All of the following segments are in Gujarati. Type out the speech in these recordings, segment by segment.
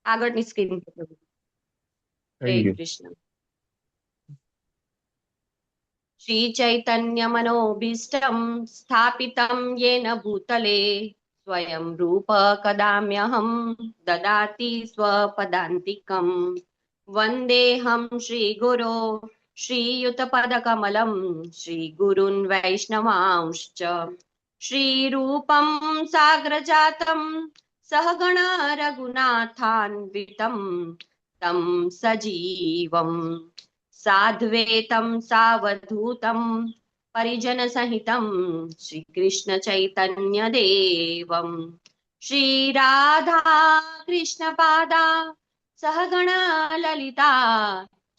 આગળની સ્ક્રીન પર. હરે કૃષ્ણ. શ્રી ચૈતન્ય મનોભીષ્ટમ સ્થાપિતમ યેન ભૂતલે સ્વયં રૂપ કદામ્યહમ દદાતિ સ્વપદાંતિકમ વંદેહમ શ્રી ગુરો श्रीयुतपदकमलं श्रीगुरुन् वैष्णवांश्च श्रीरूपं साग्रजातं सहगण रघुनाथान्वितं तं सजीवं साद्वैतं सावधूतं परिजनसहितं श्रीकृष्णचैतन्यदेवं श्रीराधा कृष्णपादा सहगण ललिता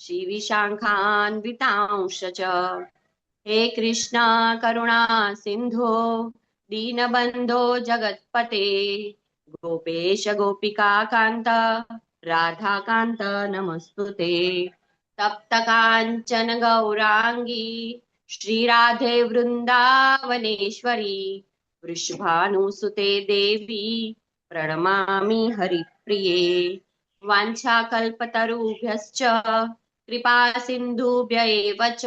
श्रीविशाखान्वितांश च हे कृष्णा करुणा सिन्धो दीनबन्धो जगत्पते गोपेश गोपिका कान्त राधाकान्त नमस्तुते तप्त काञ्चन गौराङ्गी श्रीराधे वृन्दावनेश्वरी वृषभानुसुते देवी प्रणमामि हरिप्रिये वाञ्छाकल्पतरुभ्यश्च कृपा सिन्धुभ्य एव च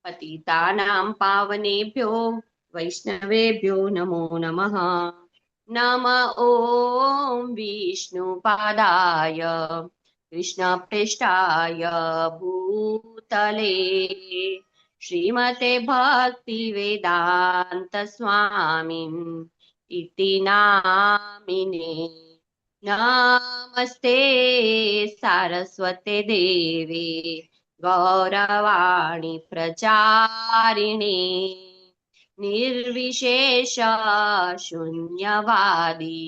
पतितानां पावनेभ्यो वैष्णवेभ्यो नमो नमः। नम ॐ विष्णुपादाय कृष्णप्रेष्ठाय भूतले श्रीमते भक्तिवेदान्त स्वामिन् इति नामिने नमस्ते सारस्वते देवे गौरवाणी प्रचारिणे निर्विशेष शून्यवादी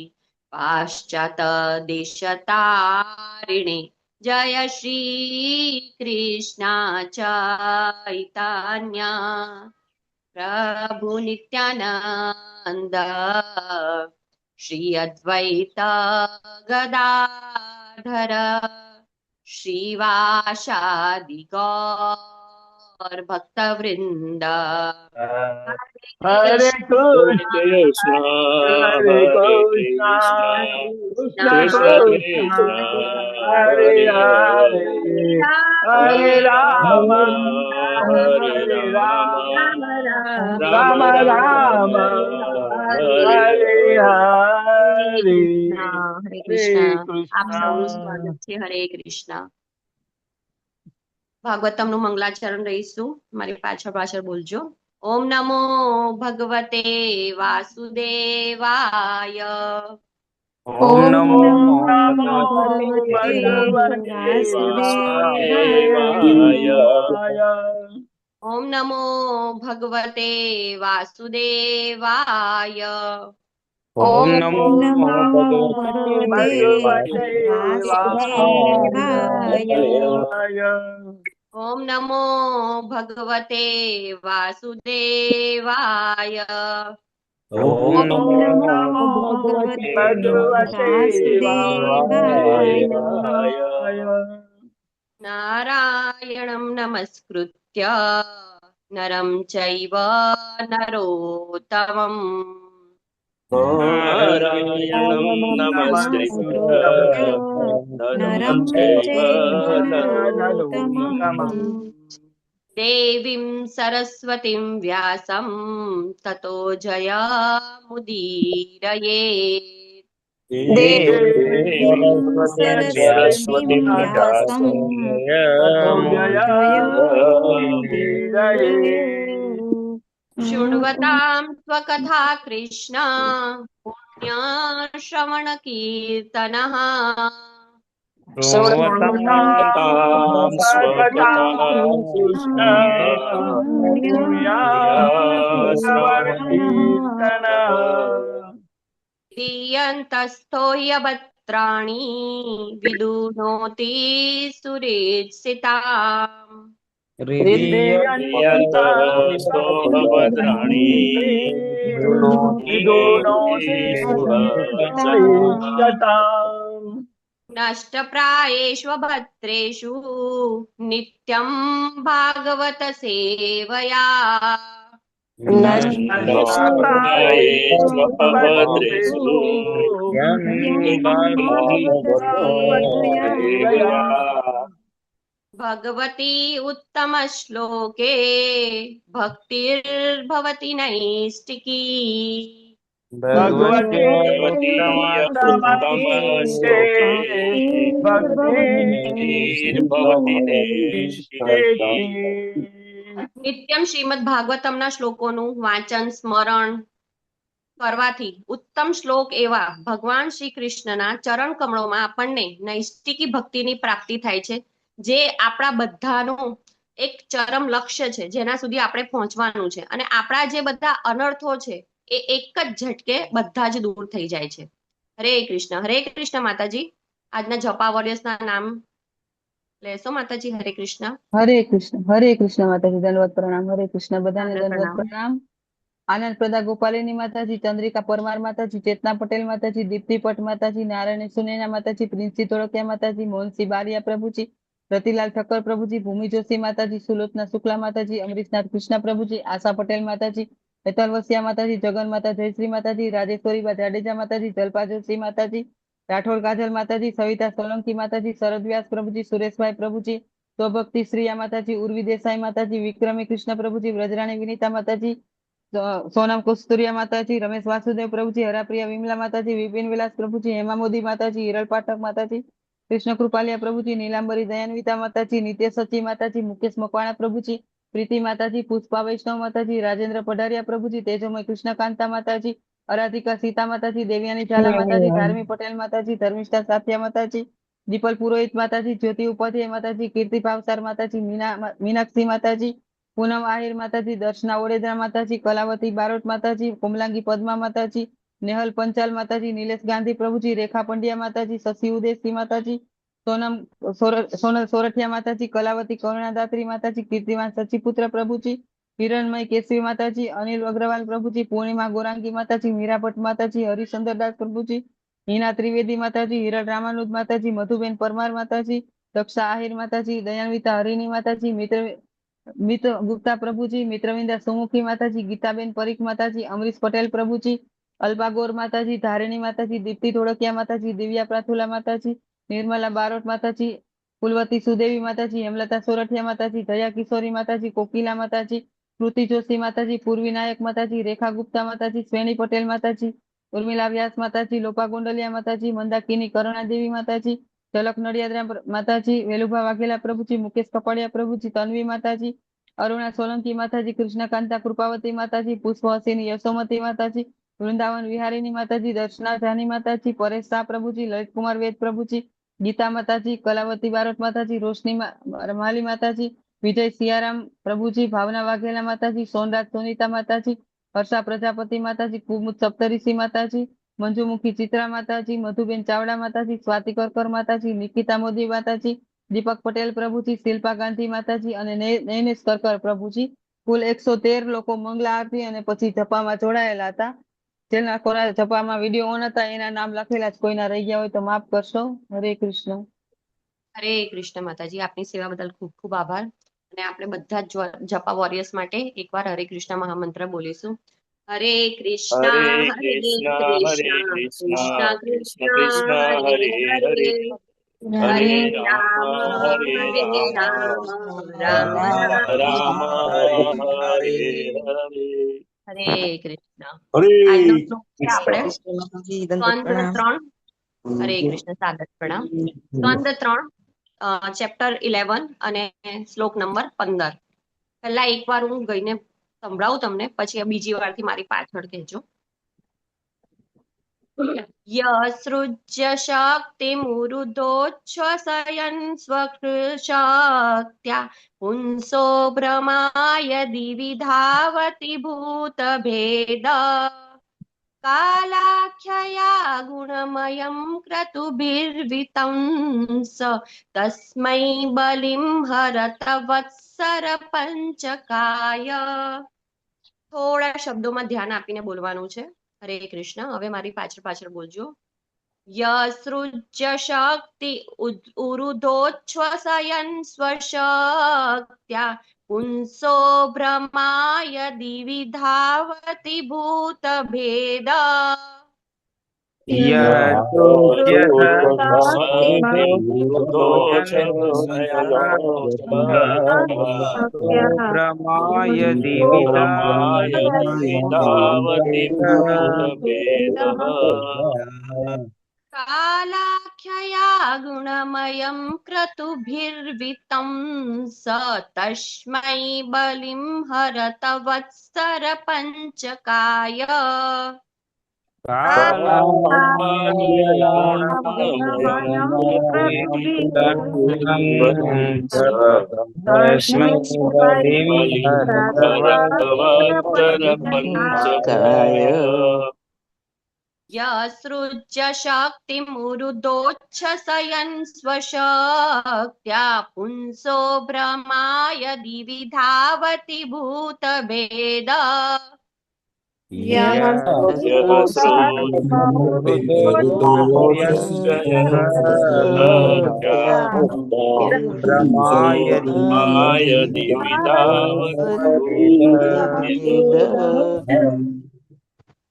पाश्चात देशतारिणे जय श्री कृष्ण चैतन्य प्रभु नित्यानंद श्री अद्वैत गदाधर श्रीवासादि गौर भक्तवृंद हरे कृष्णा हरे कृष्णा कृष्ण कृष्ण हरे हरे हरे राम हरे राम राम राम हरे हरे हरे कृष्ण। आप સૌનું સ્વાગત છે। હરે કૃષ્ણ। ભાગવતમનું મંગલાચરણ રહીશું। મારી પાછળ બોલજો। ઓમ નમો ભગવતે વાસુદેવાય। ओम नमो भगवते वासुदेवाय ओम नमो भगवते वासुदेवाय। ओम नमो भगवते वासुदेवाय ओम नमो भगवते वासुदेवाय। ओम नमो भगवते वासुदेवाय नारायणं नमस्कृत्य नरं चैव नरोत्तमम् नारायणं नमस्कृत्य नरं चैव नरोत्तमम् देवीं सरस्वतीं व्यासं ततो जयमुदीरयेत्। देवीं सरस्वतीं व्यासं शृण्वतां स्वकथा कृष्ण पुण्यश्रवणकीर्तनः क्रियन्तस्थो यवत्राणि विदुनोति सुरेत्सिताम्। नष्टप्रायेषु भद्रेषु नित्यं भागवत सेवया નષ્ટાય સ્વભદ્રેષુ ભગવતી ઉત્તમ શ્લોકે ભક્તિર્ભવતી નૈષ્ટિકી ભગવતે ઉત્તમ શ્લોકે ભક્તિર્ભવતિ નૈષ્ઠિકી. નિત્યમ શ્રીમદ ભાગવતમના શ્લોકોનું વાંચન સ્મરણ કરવાથી ઉત્તમ શ્લોક એવા ભગવાન શ્રી કૃષ્ણના ચરણ કમળોમાં આપણને નૈષ્ટિકી ભક્તિની પ્રાપ્તિ થાય છે, જે આપણા બધાનું એક ચરમ લક્ષ્ય છે, જેના સુધી આપણે પહોંચવાનું છે. અને આપણા જે બધા અનર્થો છે એ એક જ ઝટકે બધા જ દૂર થઈ જાય છે. હરે કૃષ્ણ માતાજી. આજના જપા વોરિયર્સના નામ લેશો માતાજી. હરે કૃષ્ણ માતાજી. દંડવત પ્રણામ. હરે કૃષ્ણ. બધાને સાદર દંડવત પ્રણામ. આનંદ પ્રદા ગોપાલિની માતાજી, ચંદ્રિકા પરમાર માતાજી, ચેતના પટેલ માતાજી, દીપ્તિ પટ માતાજી, નારાયણ સુનૈના માતાજી, પ્રિન્સી તોળકિયા માતાજી, મોહનસિંહ બારિયા પ્રભુજી, રતિલાલ ઠક્કર પ્રભુજી, ભૂમિ જોશી માતાજી, સુલોચના શુક્લા માતાજી, અમરીશનાથ કૃષ્ણ પ્રભુજી, આશા પટેલ માતાજી, હેતલ વસિયા માતાજી, જગન માતા જયશ્રી માતાજી, રાજેશ્વરી જાડેજા માતાજી, જલપા જોશી માતાજી, રાઠોડ કાજલ માતાજી, સવિતા સોલંકી માતાજી, શરદ વ્યાસ પ્રભુજી, સુરેશભાઈ પ્રભુજી, સ્વભક્તિ શ્રીયા માતાજી, ઉર્વી દેસાઈ માતાજી, વિક્રમી કૃષ્ણ પ્રભુજી, વ્રજરાણી વિનીતા માતાજી, સોનમ કસ્તુરિયા માતાજી, રમેશ વાસુદેવ પ્રભુજી, હરાપ્રિયા વિમલા માતાજી, વિપિન વિલાસ પ્રભુજી, હેમા મોદી માતાજી, હિરલ પાઠક માતાજી, કૃષ્ણ કૃપાલિયા પ્રભુજી, નીલાંબરી દયાન્વિતા માતાજી, નિત્ય સચી માતાજી, મુકેશ મકવાણા પ્રભુજી, પ્રીતિ માતાજી, પુષ્પા વૈષ્ણવ માતાજી, રાજેન્દ્ર પઢારિયા પ્રભુજી, તેજોમય કૃષ્ણકાંતા માતાજી, અરાધિકા સીતા માતાજી, દેવ્યાની ઝાલા માતાજી, ધાર્મી પટેલ માતાજી, ધર્મિષ્ઠા સાથિયા માતાજી, દીપલ પુરોહિત માતાજી, જ્યોતિ ઉપાધ્યાય માતાજી, કીર્તિ ભાવસાર માતાજી, મીનાક્ષી માતાજી, પૂનમ આહિર માતાજી, દર્શના ઓડેદરા માતાજી, કલાવતી બારોટ માતાજી, કોમલાંગી પદ્મા માતાજી, નેહલ પંચાલ માતાજી, નિલેશ ગાંધી પ્રભુજી, રેખા પંડ્યા માતાજી, શશી ઉદેશી માતાજી, સોનલ સોરઠિયા માતાજી, કલાવતી કરુણાદાત્રી માતાજી, કીર્તિવાન સચીપુત્ર પ્રભુજી, હિરણમય કેશવી માતાજી, અનિલ અગ્રવાલ પ્રભુજી, પૂર્ણિમા ગોરાંગી માતાજી, મીરાભટ્ટ માતાજી, હરિચંદ્રદાસ પ્રભુજી, હિના ત્રિવેદી માતાજી, હિરલ રામાનુજ માતાજી, મધુબેન પરમાર માતાજી, દક્ષા આહિર માતાજી, દયાન્વિતા હરિની માતાજી, મિત્ર ગુપ્તા પ્રભુજી, મિત્રવિંદા સુમુખી માતાજી, ગીતાબેન પરીખ માતાજી, અમરીશ પટેલ પ્રભુજી, અલ્પાગોર માતાજી, ધારિણી માતાજી, દીપ્તિ ધોળકિયા માતાજી, દિવ્યા પ્રાથુલા માતાજી, નિર્મલા બારોટ માતાજી, કુલવતી સુદેવી માતાજી, હેમલતા સોરઠિયા માતાજી, દયા કિશોરી માતાજી, કોકિલા માતાજી, કૃતિ જોશી માતાજી, પૂર્વી નાયક માતાજી, રેખા ગુપ્તા માતાજી, શ્રેણી પટેલ માતાજી, ઉર્મિલા વ્યાસ માતાજી, લોપા ગોંડલિયા માતાજી, મંદાકિની કરુણાદેવી માતાજી, ઝલક નડિયાદરા માતાજી, વેલુભા વાઘેલા પ્રભુજી, મુકેશ કપાડિયા પ્રભુજી, તન્વી માતાજી, અરુણા સોલંકી માતાજી, કૃષ્ણકાંતા કૃપાવતી માતાજી, પુષ્પ હસીની યશોમતી માતાજી, વૃંદાવન વિહારીની માતાજી, દર્શના જાની માતાજી, પરેશ શાહ પ્રભુજી, લલિતકુમાર વેદ પ્રભુજી, ગીતા માતાજી, કલાવતી બારોટ માતાજી, રોશની માલી માતાજી, વિજય સિયારામ પ્રભુજી, ભાવના વાઘેલા માતાજી, સોનરાજ સોનીતા માતાજી, હર્ષા પ્રજાપતિ માતાજી, કુમુદ સપ્તઋષિ માતાજી, મંજુમુખી ચિત્રા માતાજી, મધુબેન ચાવડા માતાજી, સ્વાતિ કરકર માતાજી, નિકિતા મોદી માતાજી, દીપક પટેલ પ્રભુજી, શિલ્પા ગાંધી માતાજી અને નૈનેશ કરકર પ્રભુજી, કુલ 113 લોકો મંગલા આરતી અને પછી જપામાં જોડાયેલા હતા. જેના કોના જપામાં વિડીયો ઓન હતા એના નામ લખેલા જ, કોઈના રહી ગયા હોય તો માફ કરશો. હરે કૃષ્ણ. હરે કૃષ્ણ માતાજી. આપની સેવા બદલ ખૂબ ખૂબ આભાર. અને આપણે બધા જ જપા વોરિયર્સ માટે એકવાર હરે કૃષ્ણ મહામંત્ર બોલીશું. હરે કૃષ્ણ હરે કૃષ્ણ કૃષ્ણ કૃષ્ણ કૃષ્ણ કૃષ્ણ હરે હરે હરે હરે હરે હરે રામ હરે હરે રામ રામ રામ રામ રામ હરે હરે હરે હરે કૃષ્ણ. હરે આજનો શ્લોક છે આપણે કૃષ્ણ. સ્કંદ 3. હરે કૃષ્ણ. સાદર પ્રણામ. સ્કંદ 3 ચેપ્ટર 11 અને શ્લોક નંબર 15. પહેલા એકવાર હું ગઈને સંભળાવું તમને, પછી બીજી વારથી મારી પાછળ કહેજો. યસૃજ્ય શક્તિમુરુધોચ્છ્વસયન સ્વકૃશક્ત્યા પુંસો ભ્રમાય દિવિધાવતિ ભૂતભેદ કાલાખ્યયા ગુણમયં ક્રતુભિર્વિતંસ તસ્મૈ બલિં હરત વત્સર પંચકાય. થોડા શબ્દોમાં ધ્યાન આપીને બોલવાનું છે. હરે કૃષ્ણ. હવે મારી પાછળ પાછળ બોલજો. યસૃજ્ય શક્તિ ઉરુધોચ્છ્વસયન સ્વશક્ત્યા पुंसो भ्रमाय द्विविधावति भूतभेद भ्रमाय भ्रमाय द्विविधावति भूतभेदः कालाख्यया गुणमयं क्रतुभिर्वितं स तस्मै बलिं हरत वत्सर पञ्चकाय तस्मै बलिं भरतवत्सरपञ्चकाय यसृज्य शक्तिमुरुदोच्छ्वसयन् स्वशक्त्या पुंसो भ्रमाय द्विविधावति भूतभेद भ्रमाय भ्रमाय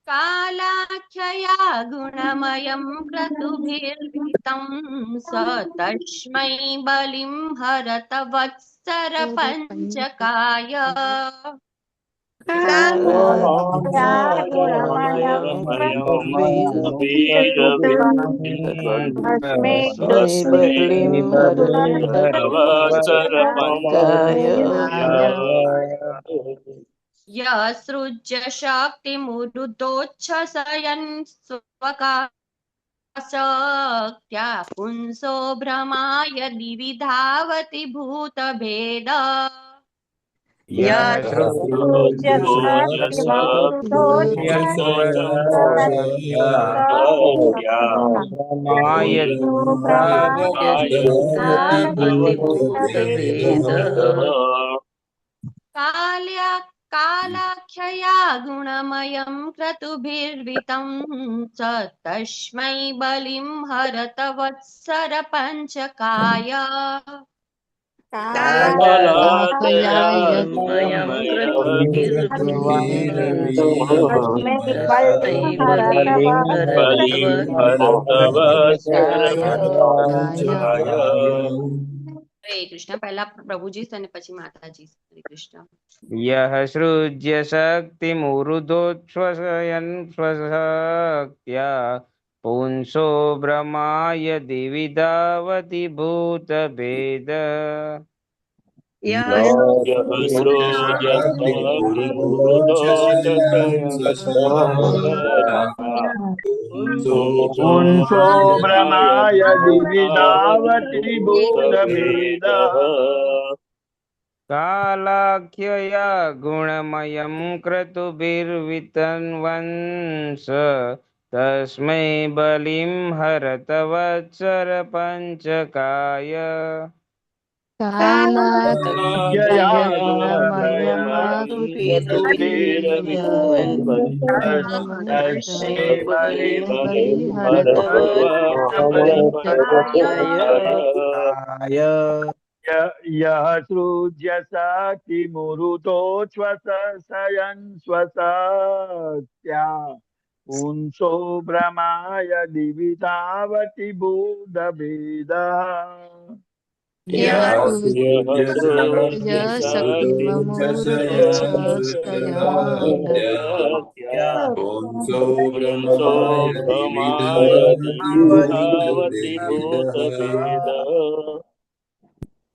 कालाख्यया गुणमयं क्रतुभिर्वितं स तस्मै बलिं हरत वत्सर पञ्चकाय यसृज्य शक्तिमुरुदोच्छ्वसयन् स्वशक्त्या पुंसो भ्रमाय द्विविधावति भूतभेद कालाख्यया गुणमयं क्रतुभिर्वितं स तस्मै बलिं हरत वत्सर पञ्चकाय हरे कृष्ण पहला प्रभुजी અને પછી માતાજી શ્રી કૃષ્ણ यः सृज्य शक्तिमुरुदोच्छ्वसयन् स्वशक्त्या पुंसो भ्रमाय द्विविधावति भूतभेद पुंसो भ्रमाय द्विविधावति भूतभेदः कालाख्यया गुणमयं क्रतुभिर्वितन्वंस तस्मै बलिं हरत वत्सर पञ्चकाय यः सृज्य शक्तिमुरुदोच्छ्वसयन् स्वशक्त्या पुंसो भ्रमाय द्विविधावति भूतभेदः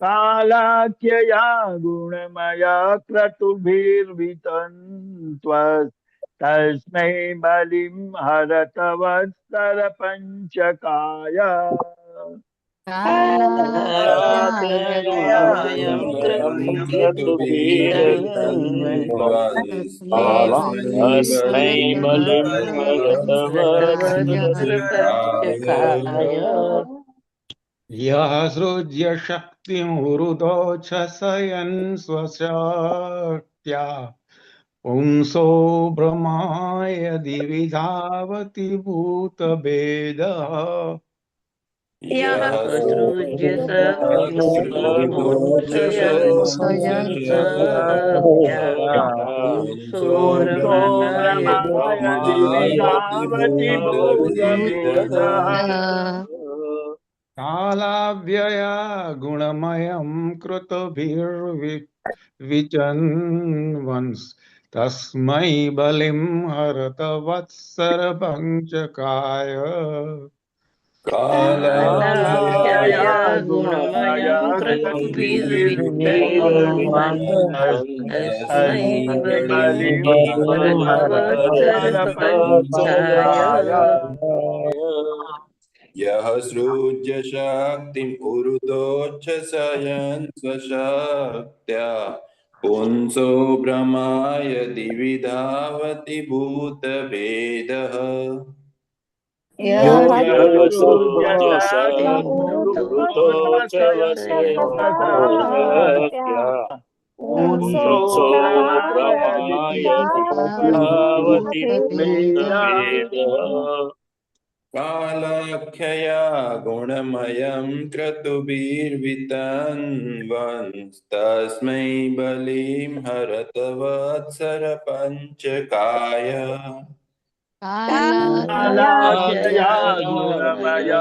कालाख्यया गुणमया क्रतुभिर्वितं तस्मै बलिं हरत वत्सर पञ्चकाय अस्मै बलिं हरतवत्सरपञ्चकाय यः सृज्य शक्तिमुरुदोच्छ्वसयन् स्वशक्त्या पुंसो भ्रमाय द्विविधावति भूतभेदः यः सृज्य शक्तिमूर्धोऽशयन् शक्त्या पुंसो पुंसो भ्रमाय भ्रमाय दिवि धावति भूतभेदः कालाव्यया गुणमयं कृतभिर्विचन्वंस् तस्मै बलिं हरत वत्सरपञ्चकाय कालाख्यया कालाख्यया गुणमयं गुणमया क्रतुभिर्वितन्वन् तस्मै तस्मै बलिं बलिं हरतवत्सरपञ्चाय यः सृज्य शक्तिम् उरुदोच्छ्वसयन् स्वशक्त्या पुंसो भ्रमाय दिवि धावति भूतभेदः यः सृज्य शक्तिमूर्धोऽशवशक्त्या पुंसो पुंसो भ्रमाय भ्रमाय दिवि धावति भूतभेदः कालाख्यया गुणमयं क्रतुभिर्वितन्वन्स्तस्मै बलिं हरतवत्सरपञ्चकाय कालाख्यया गुणमया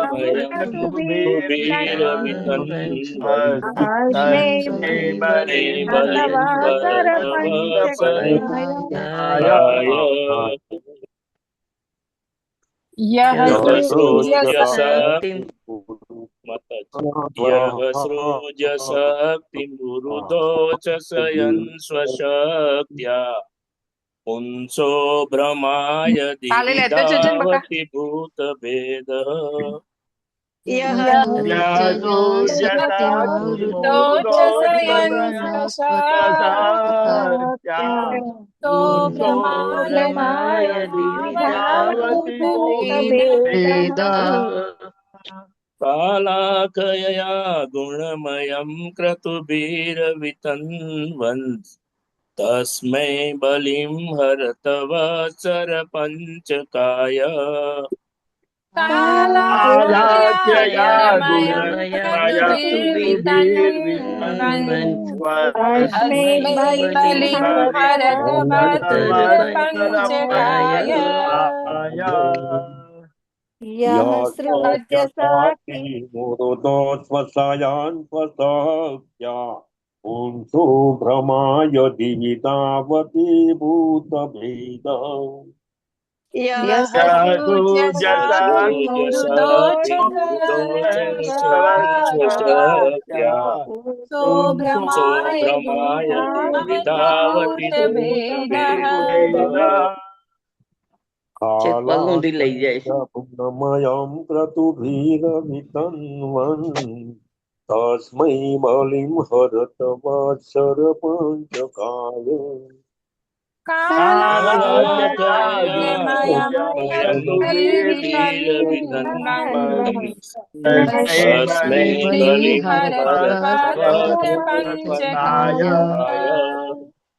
तस्मै बलिं हरतवत्सरपञ्चकाय यः सृज्य शक्तिमुरुदोच्छ्वसयन् स्वशक्त्या पुंसो भ्रमाय दिवि धावति भूतभेदः यः सृज्य शक्तिमुरुदोच्छ्वसयन् स्वशक्त्या पुंसो भ्रमाय दिवि धावति भूतभेदः कालाकयया गुणमयं क्रतुभिर्वितन्वन् तस्मै बलिं हरतवत्सरपञ्चकाय कालाख्यया गुणमयं गुणमया क्रतुभिर्वितन्वन् तस्मै तस्मै बलिं हरतवत्सरपञ्चकाय यः सृज्य शक्तिमुरुदोच्छ्वसयन् स्वशक्त्या पुंसो भ्रमाय दिवि धावति भूतभेदः यः सृज्य शक्तिमुरुदोच्छ्वसयन् पुंसो भ्रमाय दिवि धावति भूतभेदः पल्लू लई जाए गुणमयं क्रतुभिर्वितन्वन् तस्मै बलिं हरतवत्सरपञ्चकाय कालाख्यया गुणमयं क्रतुभिर्वितन्वन् तस्मै बलिं हरतवत्सरपञ्चकाय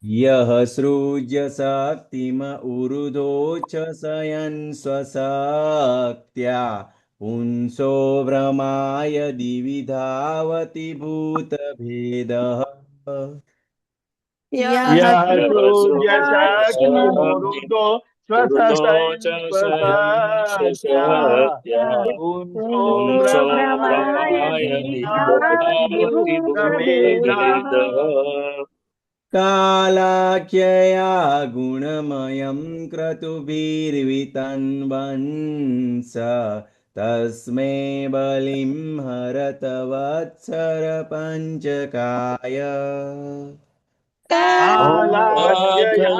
यः सृज्य शक्तिमुरुदोच्छ्वसयन् स्वशक्त्या पुंसो भ्रमाय दिवि धावति भूतभेदः यः सृज्य शक्तिमुरुदोच्छ्वसयन् स्वशक्त्या पुंसो भ्रमाय दिवि धावति भूतभेदः कालाख्यया गुणमयं क्रतुभिर्वितन्वन् तस्मै बलिं हरतवत्सरपञ्चकाय कालाख्यया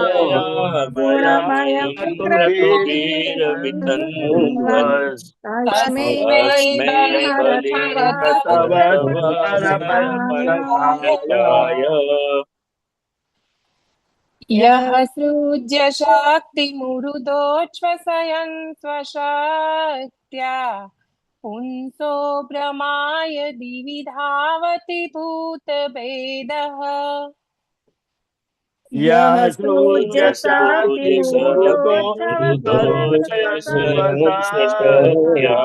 गुणमयं क्रतुभिर्वितन्वन् तस्मै बलिं हरतवत्सरपञ्चकाय यः सृज्य शक्तिमुरुदोच्छ्वसयन् स्वशक्त्या पुंसो भ्रमाय दिवि धावति भूतभेदः यः सृज्य शक्तिमुरुदोच्छ्वसयन् स्वशक्त्या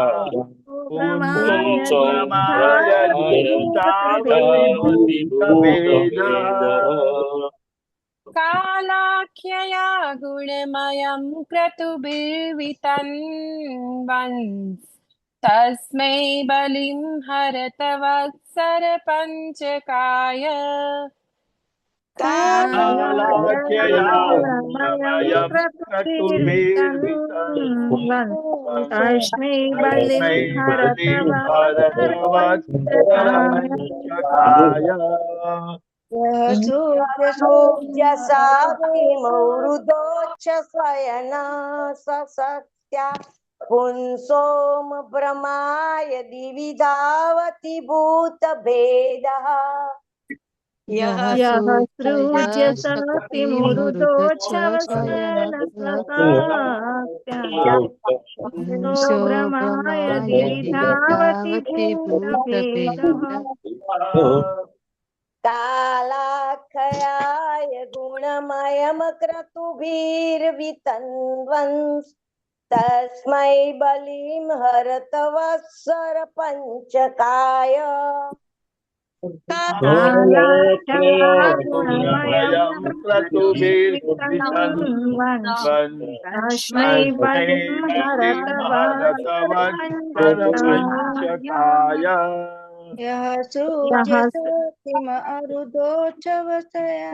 पुंसो प्रमाय ब्रह्माय भूतभेदः कालाख्यया गुणमयं क्रतुभिर्वितन्वन्स् तस्मै बलिं हरतवत्सरपञ्चकाय कालाख्यया कालाख्यया गुणमयं गुणमयं क्रतुभिर्वितन्वन् तस्मै तस्मै बलिं बलिं हरतवत्सरपञ्चकाय भरतवत्सरपञ्चकाय यः सूर्यशोभ्यसातिमौरुदोच्छसयन ससत्या पुंसोम भ्रमाय दिवि धावति भूतभेदः यः सृज्यसतिमुरुदोच्छवसन स्वसाक्त्या पुंसो भ्रमाय दिवि धावति भूतभेदः कालाख्याय गुणमयं क्रतुभिर्वितन्वन्स् तस्मै बलिं हरतवत्सरपञ्चकाय कालाख्यया गुणमयं गुणमयं क्रतुभिर्वितन्वन् तस्मै बलिं हरतवत्सरपञ्चकाय यः यः सूर्यशक्तिमरुदोच्छवसया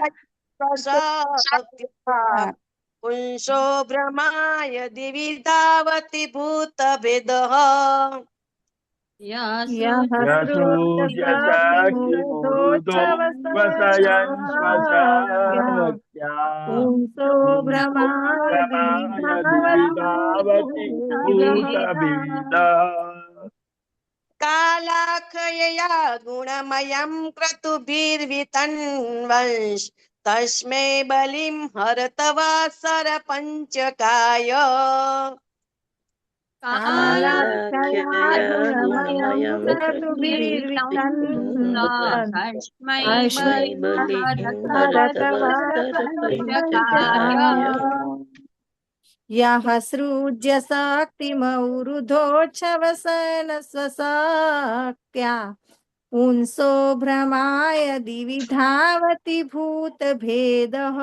पुंसो भ्रमाय दिवि धावति भूतभेदः यः सृजसातिमुरुदोच्छवसयन् स्वसाक्त्या पुंसो भ्रमाय दिवि धावति भूतभेदः कालाख्यया गुणमयं क्रतुभिर्वितन्वंस् तस्मै बलिं हरतवत्सरपञ्चकाय कालाख्यया गुणमयं क्रतुभिर्वितन्वन् तस्मै हरतवत्सरपञ्चकाय यः सृज्यशक्तिमौरुधोच्छवसन स्वसाक्त्या पुंसो भ्रमाय दिवि धावति भूतभेदः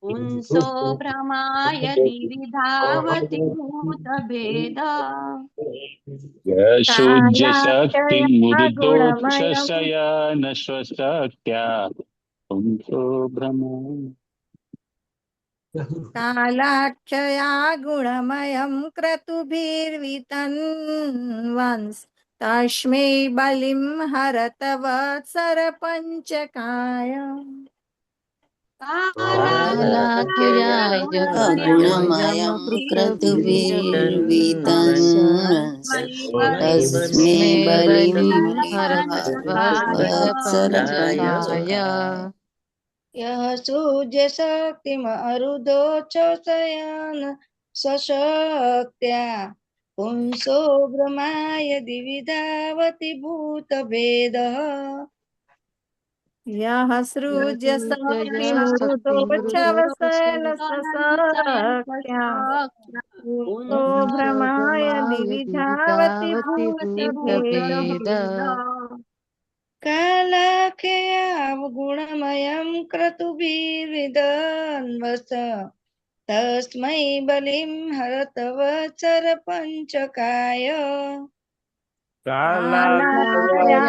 पुंसो भ्रमाय दिवि धावति भूतभेदः कालाख्यया गुणमयं शयन स्वशक्त्या पुंसो भ्रमाय कालाक्षया गुणमयं क्रतुभिर्वितन्वन्स् तस्मै बलिं हरतवत्सरपञ्चकाय कालाख्यया गुणमयं क्रतुभिर्वितन्वन्स् तस्मै बलिं हरतवत्सरपञ्चकाय यः सूर्यशक्तिमरुदोच्छसयन् स्वशक्त्या पुंसो भ्रमाय दिवि धावति भूतभेदः यः सृज्यशक्तिमुरुदोच्छवसन स्वशक्त्या पुंसो भ्रमाय दिवि धावति भूतभेदः कालाख्यया गुणमयं क्रतुभिर्वितन्वस् तस्मै बलिं हरतवत्सरपञ्चकाय कालाख्यया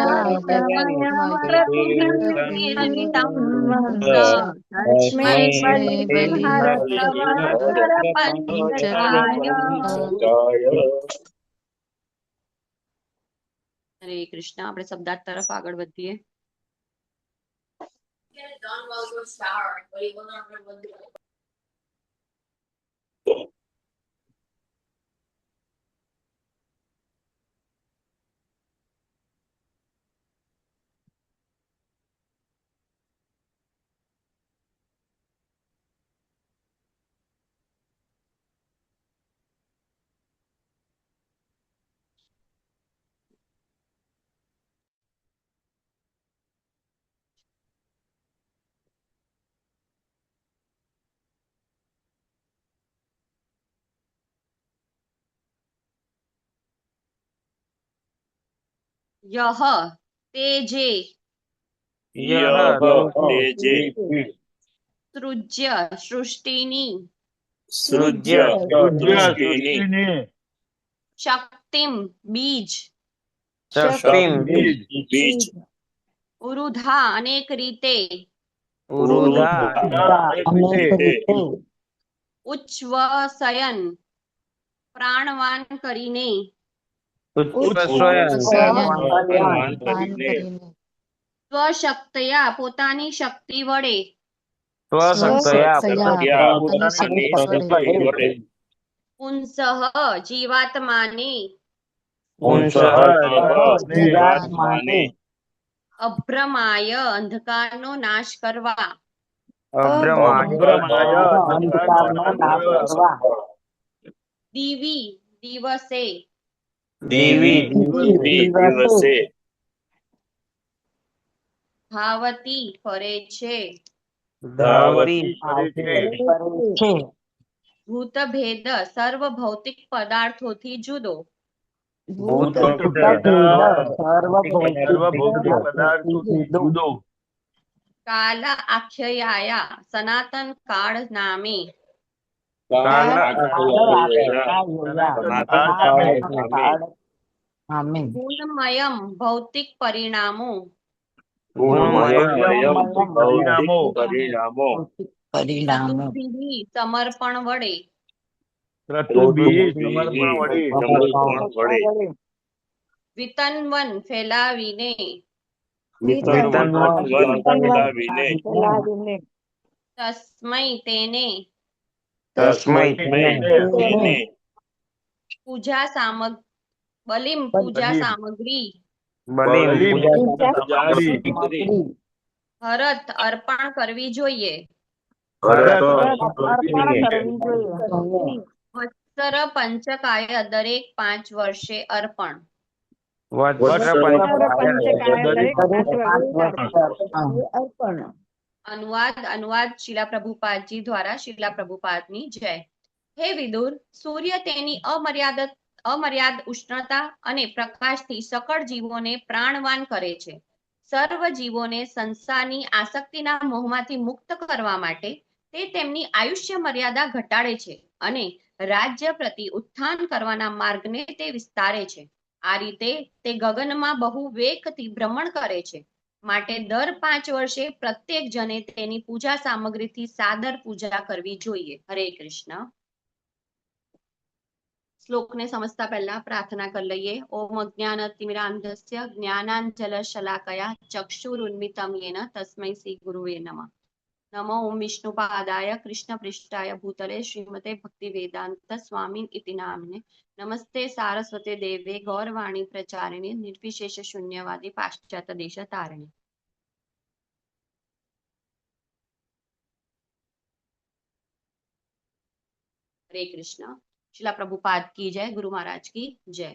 गुणमयं क्रतुभिर्वितन्वस् तस्मै बलिं हरतवत्सरपञ्चकाय હરે કૃષ્ણ. આપણે શબ્દાર્થ તરફ આગળ વધીએ. યહ તે જે યહ તે જે સૃજ્ય સૃષ્ટિની સૃજ્ય સૃષ્ટિની શક્તિમ બીજ શક્તિમ બીજ ઉરુધા અનેક રીતે ઉરુધા ઉચ્છ્વસયન પ્રાણવાન કરીને ઉચ્છ્વસયન પ્રાણવાન કરીને સ્વશક્તયા પોતાની શક્તિ વડે સ્વશક્તયા પોતાની શક્તિ વડે પુંસઃ જીવાત્માને પુંસઃ જીવાત્માને અભ્રમાય અંધકારનો નાશ કરવા અબ્રમાય દિવી દિવસે દિવી દિવસે ધાવતી ફરે છે ધાવતી ભૂતભેદ સર્વ ભૌતિક પદાર્થોથી જુદો કાલ આખ્યાયા સનાતન કાળ નામે ગુણમયમ ભૌતિક પરિણામો ચતુર્ભિઃ સમર્પણ વડે વિતન્વન ફેલાવીને તસ્મૈ તેને પૂજા બલિમ પૂજા સામગ્રી હરત અર્પણ કરવી જોઈએ વત્સર પંચકાય દરેક 5 વર્ષે અર્પણ અનુવાદ શીલા પ્રભુપાદજી દ્વારા શીલા પ્રભુપાદની જય. હે વિદુર, સૂર્ય તેની અમર્યાદ ઉષ્ણતા અને પ્રકાશથી સકળ જીવોને પ્રાણવાન કરે છે. સર્વ જીવોને સંસારની આસક્તિના મોહમાંથી મુક્ત કરવા માટે તે તેમની આયુષ્ય મર્યાદા ઘટાડે છે અને રાજ્ય પ્રતિ ઉત્થાન કરવાના માર્ગને તે વિસ્તારે છે. આ રીતે તે ગગનમાં બહુ વેગથી ભ્રમણ કરે છે. માટે દર 5 વર્ષે પ્રત્યેક જને તેની પૂજા સામગ્રીથી સાદર પૂજા કરવી જોઈએ. હરે કૃષ્ણ. શ્લોકને સમજતા પહેલા પ્રાર્થના કરી લઈએ. ઓમ અજ્ઞાનતિમિરાંધસ્ય જ્ઞાનાંજલશલાકયા ચક્ષુરુન્મિતમ યેન તસ્મૈ શ્રી ગુરુવે નમઃ. નમો ઓમ વિષ્ણુપાદાય કૃષ્ણપૃષ્ઠાય ભૂતલે શ્રીમતે ભક્તિવેદાંત સ્વામી ઇતિ નામ્ને નમસ્તે સારસ્વતે દેવે ગૌરવાણી પ્રચારિણે નિર્વિશેષ શૂન્યવાદી પાશ્ચાત્ય દેશ તારિણે. હરે કૃષ્ણ. શિલા પ્રભુપાદ કી જય, ગુરુ મહારાજ કી જય.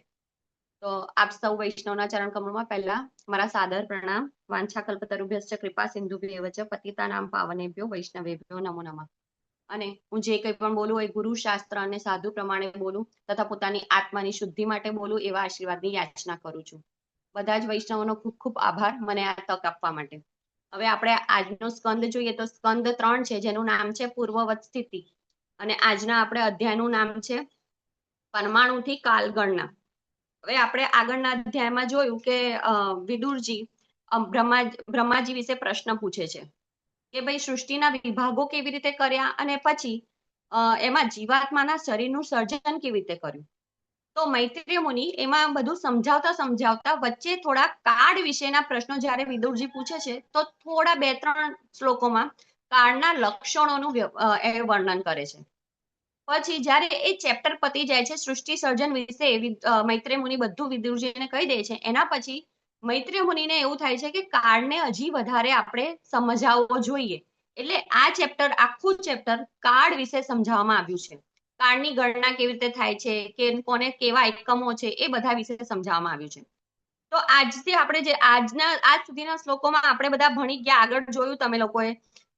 તો આપ સૌ વૈષ્ણવના ચરણ કમળમાં પહેલા મારા સાદર પ્રણામ. વાંછા કલ્પતરુભ્યશ્ચ કૃપા સિંધુભ્યેવ ચ પતિતાનામ પાવનેભ્યો વૈષ્ણવેભ્યો નમો નમઃ. અને હું જે કંઈ પણ બોલું એ ગુરુ શાસ્ત્ર અને સાધુ પ્રમાણે બોલું તથા પોતાની આત્માની શુદ્ધિ માટે બોલું એવા આશીર્વાદની યાચના કરું છું. બધા જ વૈષ્ણવોનો ખૂબ ખૂબ આભાર મને આ તક આપવા માટે. હવે આપણે આજનો સ્કંદ જોઈએ તો સ્કંદ 3 છે, જેનું નામ છે પૂર્વવત સ્થિતિ. અને આજના આપણે અધ્યાયનું નામ છે પરમાણુથી કાલગણના. હવે આપણે આગળના અધ્યાયમાં જોયું કે વિદુરજી બ્રહ્માજી વિશે પ્રશ્ન પૂછે છે કે ભાઈ સૃષ્ટિના વિભાગો કેવી રીતે કર્યા અને પછી એમાં જીવાત્માના શરીરનું સર્જન કેવી રીતે કર્યું. તો મૈત્રેય મુનિ એમાં બધું સમજાવતા વચ્ચે થોડા કાળ વિશેના પ્રશ્નો જ્યારે વિદુરજી પૂછે છે તો થોડા 2-3 શ્લોકોમાં કાળના લક્ષણોનું વર્ણન કરે છે. પછી જ્યારે એ ચેપ્ટર પતી જાય છે, સૃષ્ટિ સર્જન વિશે મૈત્રેય મુનિ બધું વિદુરજીને કહી દે છે. એના પછી મૈત્રેય મુનિને એવું થાય છે કે કાળને હજી વધારે આપણે સમજાવવો જોઈએ. એટલે આ ચેપ્ટર, આખું ચેપ્ટર કાળ વિશે સમજાવવામાં આવ્યું છે. કાળની ગણના કેવી રીતે થાય છે, કે કોને કેવા એકમો છે, એ બધા વિશે સમજાવવામાં આવ્યું છે. તો આજથી આપણે જે આજ સુધીના શ્લોકોમાં આપણે બધા ભણી ગયા, આગળ જોયું તમે લોકોએ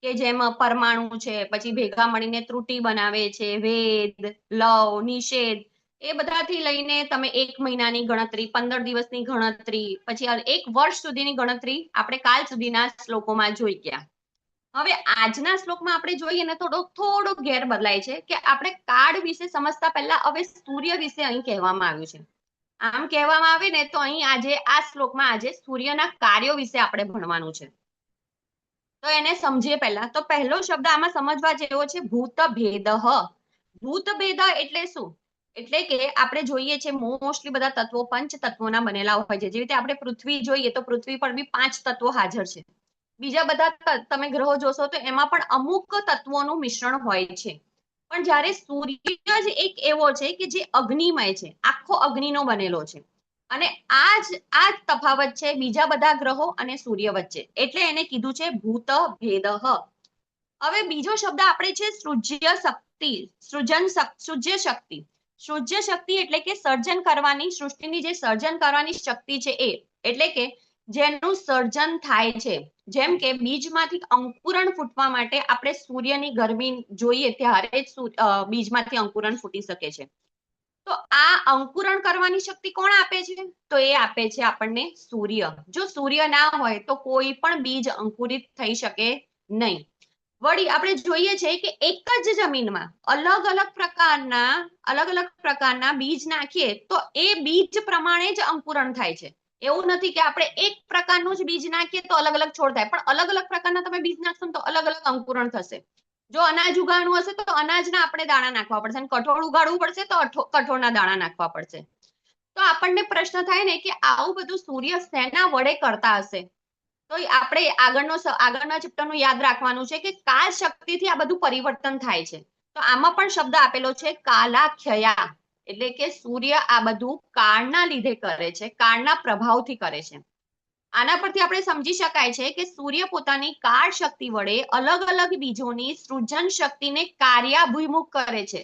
કે જેમ પરમાણુ છે, પછી ભેગા મળીને ત્રુટી બનાવે છે, વેદ, લવ, નિષેધ, એ એ બધાથી લઈને તમે 1 મહિનાની ગણતરી, 15 દિવસની ગણતરી, પછી 1 વર્ષ સુધીની ગણતરી આપણે કાલ સુધીના શ્લોકોમાં જોઈ ગયા. હવે આજના શ્લોકમાં આપણે જોઈએ ને થોડો ઘેર બદલાય છે કે આપણે કાળ વિશે સમજતા પહેલા હવે સૂર્ય વિશે અહીં કહેવામાં આવ્યું છે. આમ કહેવામાં આવે ને તો અહીં આજે આ શ્લોકમાં આજે સૂર્યના કાર્યો વિશે આપણે ભણવાનું છે. તો એને સમજીએ પહેલા. તો પહેલો શબ્દ આમાં સમજવા જેવો છે ભૂત ભેદઃ. ભૂત ભેદ એટલે શું? એટલે કે આપણે જોઈએ છે મોસ્ટલી બધા તત્વો પંચ તત્વોના બનેલા હોય છે. જેવી રીતે આપણે પૃથ્વી જોઈએ તો પૃથ્વી પર બી 5 તત્વો હાજર છે. બીજા બધા તમે ગ્રહો જોશો તો એમાં પણ અમુક તત્વોનું મિશ્રણ હોય છે. પણ જ્યારે સૂર્ય જ એક એવો છે કે જે અગ્નિમય છે, આખો અગ્નિનો બનેલો છે. અને આ જ તફાવત છે બીજા બધા ગ્રહો અને સૂર્ય વચ્ચે. એટલે એને કીધું છે ભૂત ભેદઃ. હવે બીજો શબ્દ આપણે છે સૃજ્ય શક્તિ. સૃજ્ય શક્તિ. સૃજ્ય શક્તિ એટલે કે સર્જન કરવાની, સૃષ્ટિની જે સર્જન કરવાની શક્તિ છે એ. એટલે કે જેનું સર્જન થાય છે. જેમ કે બીજમાંથી અંકુરણ ફૂટવા માટે આપણે સૂર્યની ગરમી જોઈએ ત્યારે જ બીજમાંથી અંકુરણ ફૂટી શકે છે. તો આ અંકુરણ કરવાની શક્તિ કોણ આપે છે? તો એ આપે છે આપણને સૂર્ય. જો સૂર્ય ના હોય તો કોઈ પણ બીજ અંકુરિત થઈ શકે નહીં. વળી આપણે જોઈએ છે કે એક જ જમીનમાં અલગ અલગ પ્રકારના બીજ નાખીએ તો એ બીજ પ્રમાણે જ અંકુરણ થાય છે. એવું નથી કે આપણે એક પ્રકારનું જ બીજ નાખીએ તો અલગ અલગ છોડ થાય, પણ અલગ અલગ પ્રકારના તમે બીજ નાખશો તો અલગ અલગ અંકુરણ થશે. જો અનાજ ઉગાડવું હશે તો અનાજના આપણે દાણા નાખવા પડશે, અને કઠોળ ઉગાડવું પડશે તો કઠોળના દાણા નાખવા પડશે. તો આપણને પ્રશ્ન થાય ને કે આવું બધું સૂર્ય શેના વડે કરતા હશે? તો આપણે આગળના ચેપ્ટરનું યાદ રાખવાનું છે કે કાળ શક્તિથી આ બધું પરિવર્તન થાય છે. તો આમાં પણ શબ્દ આપેલો છે કાલાખ્યયા. એટલે કે સૂર્ય આ બધું કાળના લીધે કરે છે, કાળના પ્રભાવથી કરે છે. આના પરથી આપણે સમજી શકાય છે કે સૂર્ય પોતાની કાળ શક્તિ વડે અલગ અલગ બીજોની સૃજન શક્તિને કાર્યાભિમુખ કરે છે.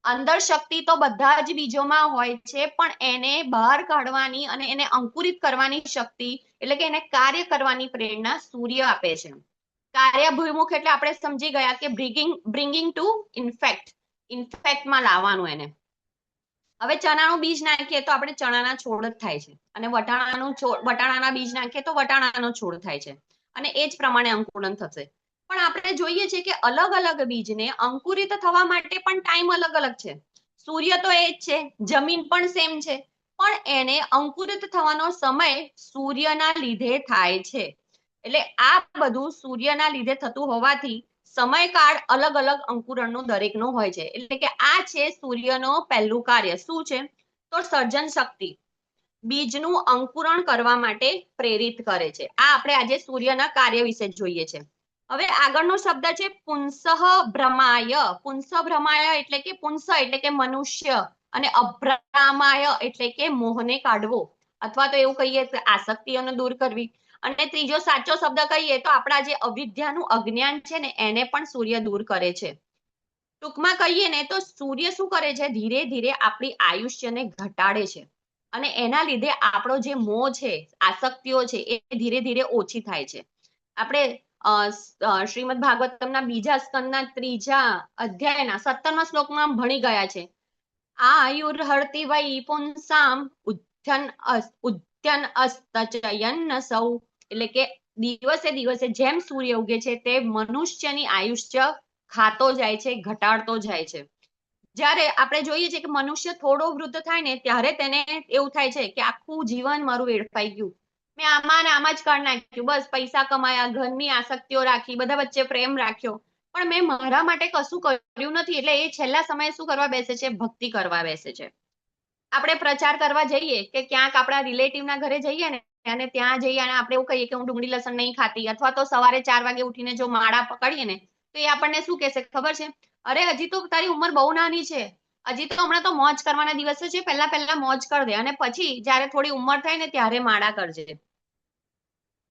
અંદર શક્તિ તો બધા જ બીજોમાં હોય છે, પણ એને બહાર કાઢવાની અને એને અંકુરિત કરવાની શક્તિ, એટલે કે એને કાર્ય કરવાની પ્રેરણા સૂર્ય આપે છે. કાર્યાભિમુખ એટલે આપણે સમજી ગયા કે બ્રિંગિંગ ટુ ઇન્ફેક્ટમાં લાવવાનું એને. હવે ચણાનું બીજ નાખીએ તો આપણે ચણાના છોડ જ થાય છે, અને વટાણાના બીજ નાખીએ તો વટાણાનો છોડ થાય છે, અને એ જ પ્રમાણે અંકુરણ થશે. પણ આપણે જોઈએ છે કે અલગ અલગ બીજને અંકુરિત થવા માટે પણ ટાઈમ અલગ અલગ છે. સૂર્ય તો એ જ છે, જમીન પણ સેમ છે, પણ એને અંકુરિત થવાનો સમય સૂર્યના લીધે થાય છે. એટલે આ બધું સૂર્યના લીધે થતું હોવાથી સમયકાળ અલગ અલગ અંકુરણનો દરેકનો હોય છે. એટલે કે આ છે સૂર્યનો પહેલું કાર્ય. શું છે? તો સર્જન શક્તિ. બીજનું અંકુરણ કરવા માટે પ્રેરિત કરે છે. આ આપણે આજે સૂર્યના કાર્ય વિશે જોઈએ છે. હવે આગળનો શબ્દ છે પુંસઃ ભ્રમાય. પુંસઃ ભ્રમાય એટલે કે પુંસ એટલે કે મનુષ્ય, અને અભ્રામાય એટલે કે મોહને કાઢવો, અથવા તો એવું કહીએ કે આસક્તિઓને દૂર કરવી. અને ત્રીજો સાચો શબ્દ કહીએ તો આપણા જે અવિદ્યાનું અજ્ઞાન છે ને એને પણ સૂર્ય દૂર કરે છે. ટૂંકમાં કહીએ ને તો સૂર્ય શું કરે છે? ધીરે ધીરે આપણી આયુષ્યને ઘટાડે છે, અને એના લીધે આપણો જે મોહ છે, આસક્તિઓ છે, એ ધીરે ધીરે ઓછી થાય છે. આપણે શ્રીમદ ભાગવતમના બીજા સ્કંદના 3જા અધ્યાયના 17મા શ્લોકમાં ભણી ગયા છે. આયુર્હર્તિ વૈ પુંસામ ઉદ્યન અસ્તચયન સૌ. એટલે કે દિવસે દિવસે જેમ સૂર્ય ઉગે છે તે મનુષ્યની આયુષ્ય ખાતો જાય છે, ઘટાડતો જાય છે. જ્યારે આપણે જોઈએ છે કે મનુષ્ય થોડો વૃદ્ધ થાય ને ત્યારે તેને એવું થાય છે કે આખું જીવન મારું વેડફાઈ ગયું, મેં આમાં ને આમાં જ કાઢ નાખ્યું, બસ પૈસા કમાયા, ઘરની આસક્તિઓ રાખી, બધા વચ્ચે પ્રેમ રાખ્યો, પણ મેં મારા માટે કશું કર્યું નથી. એટલે એ છેલ્લા સમયે શું કરવા બેસે છે? ભક્તિ કરવા બેસે છે. આપણે પ્રચાર કરવા જઈએ કે ક્યાંક આપણા રિલેટિવના ઘરે જઈએ ને, અને ત્યાં જઈએ અને આપણે એવું કહીએ કે હું ડુંગળી લસણ નહીં ખાતી, અથવા તો સવારે 4 વાગે ઉઠીને જો માળા પકડીએ ને તો એ આપણને શું કહેશે ખબર છે? અરે હજી તો તારી ઉંમર બહુ નાની છે, હજી તો હમણાં તો મોજ કરવાના દિવસો છે, પહેલા મોજ કર દે, અને પછી જયારે થોડી ઉંમર થાય ને ત્યારે માળા કરજે.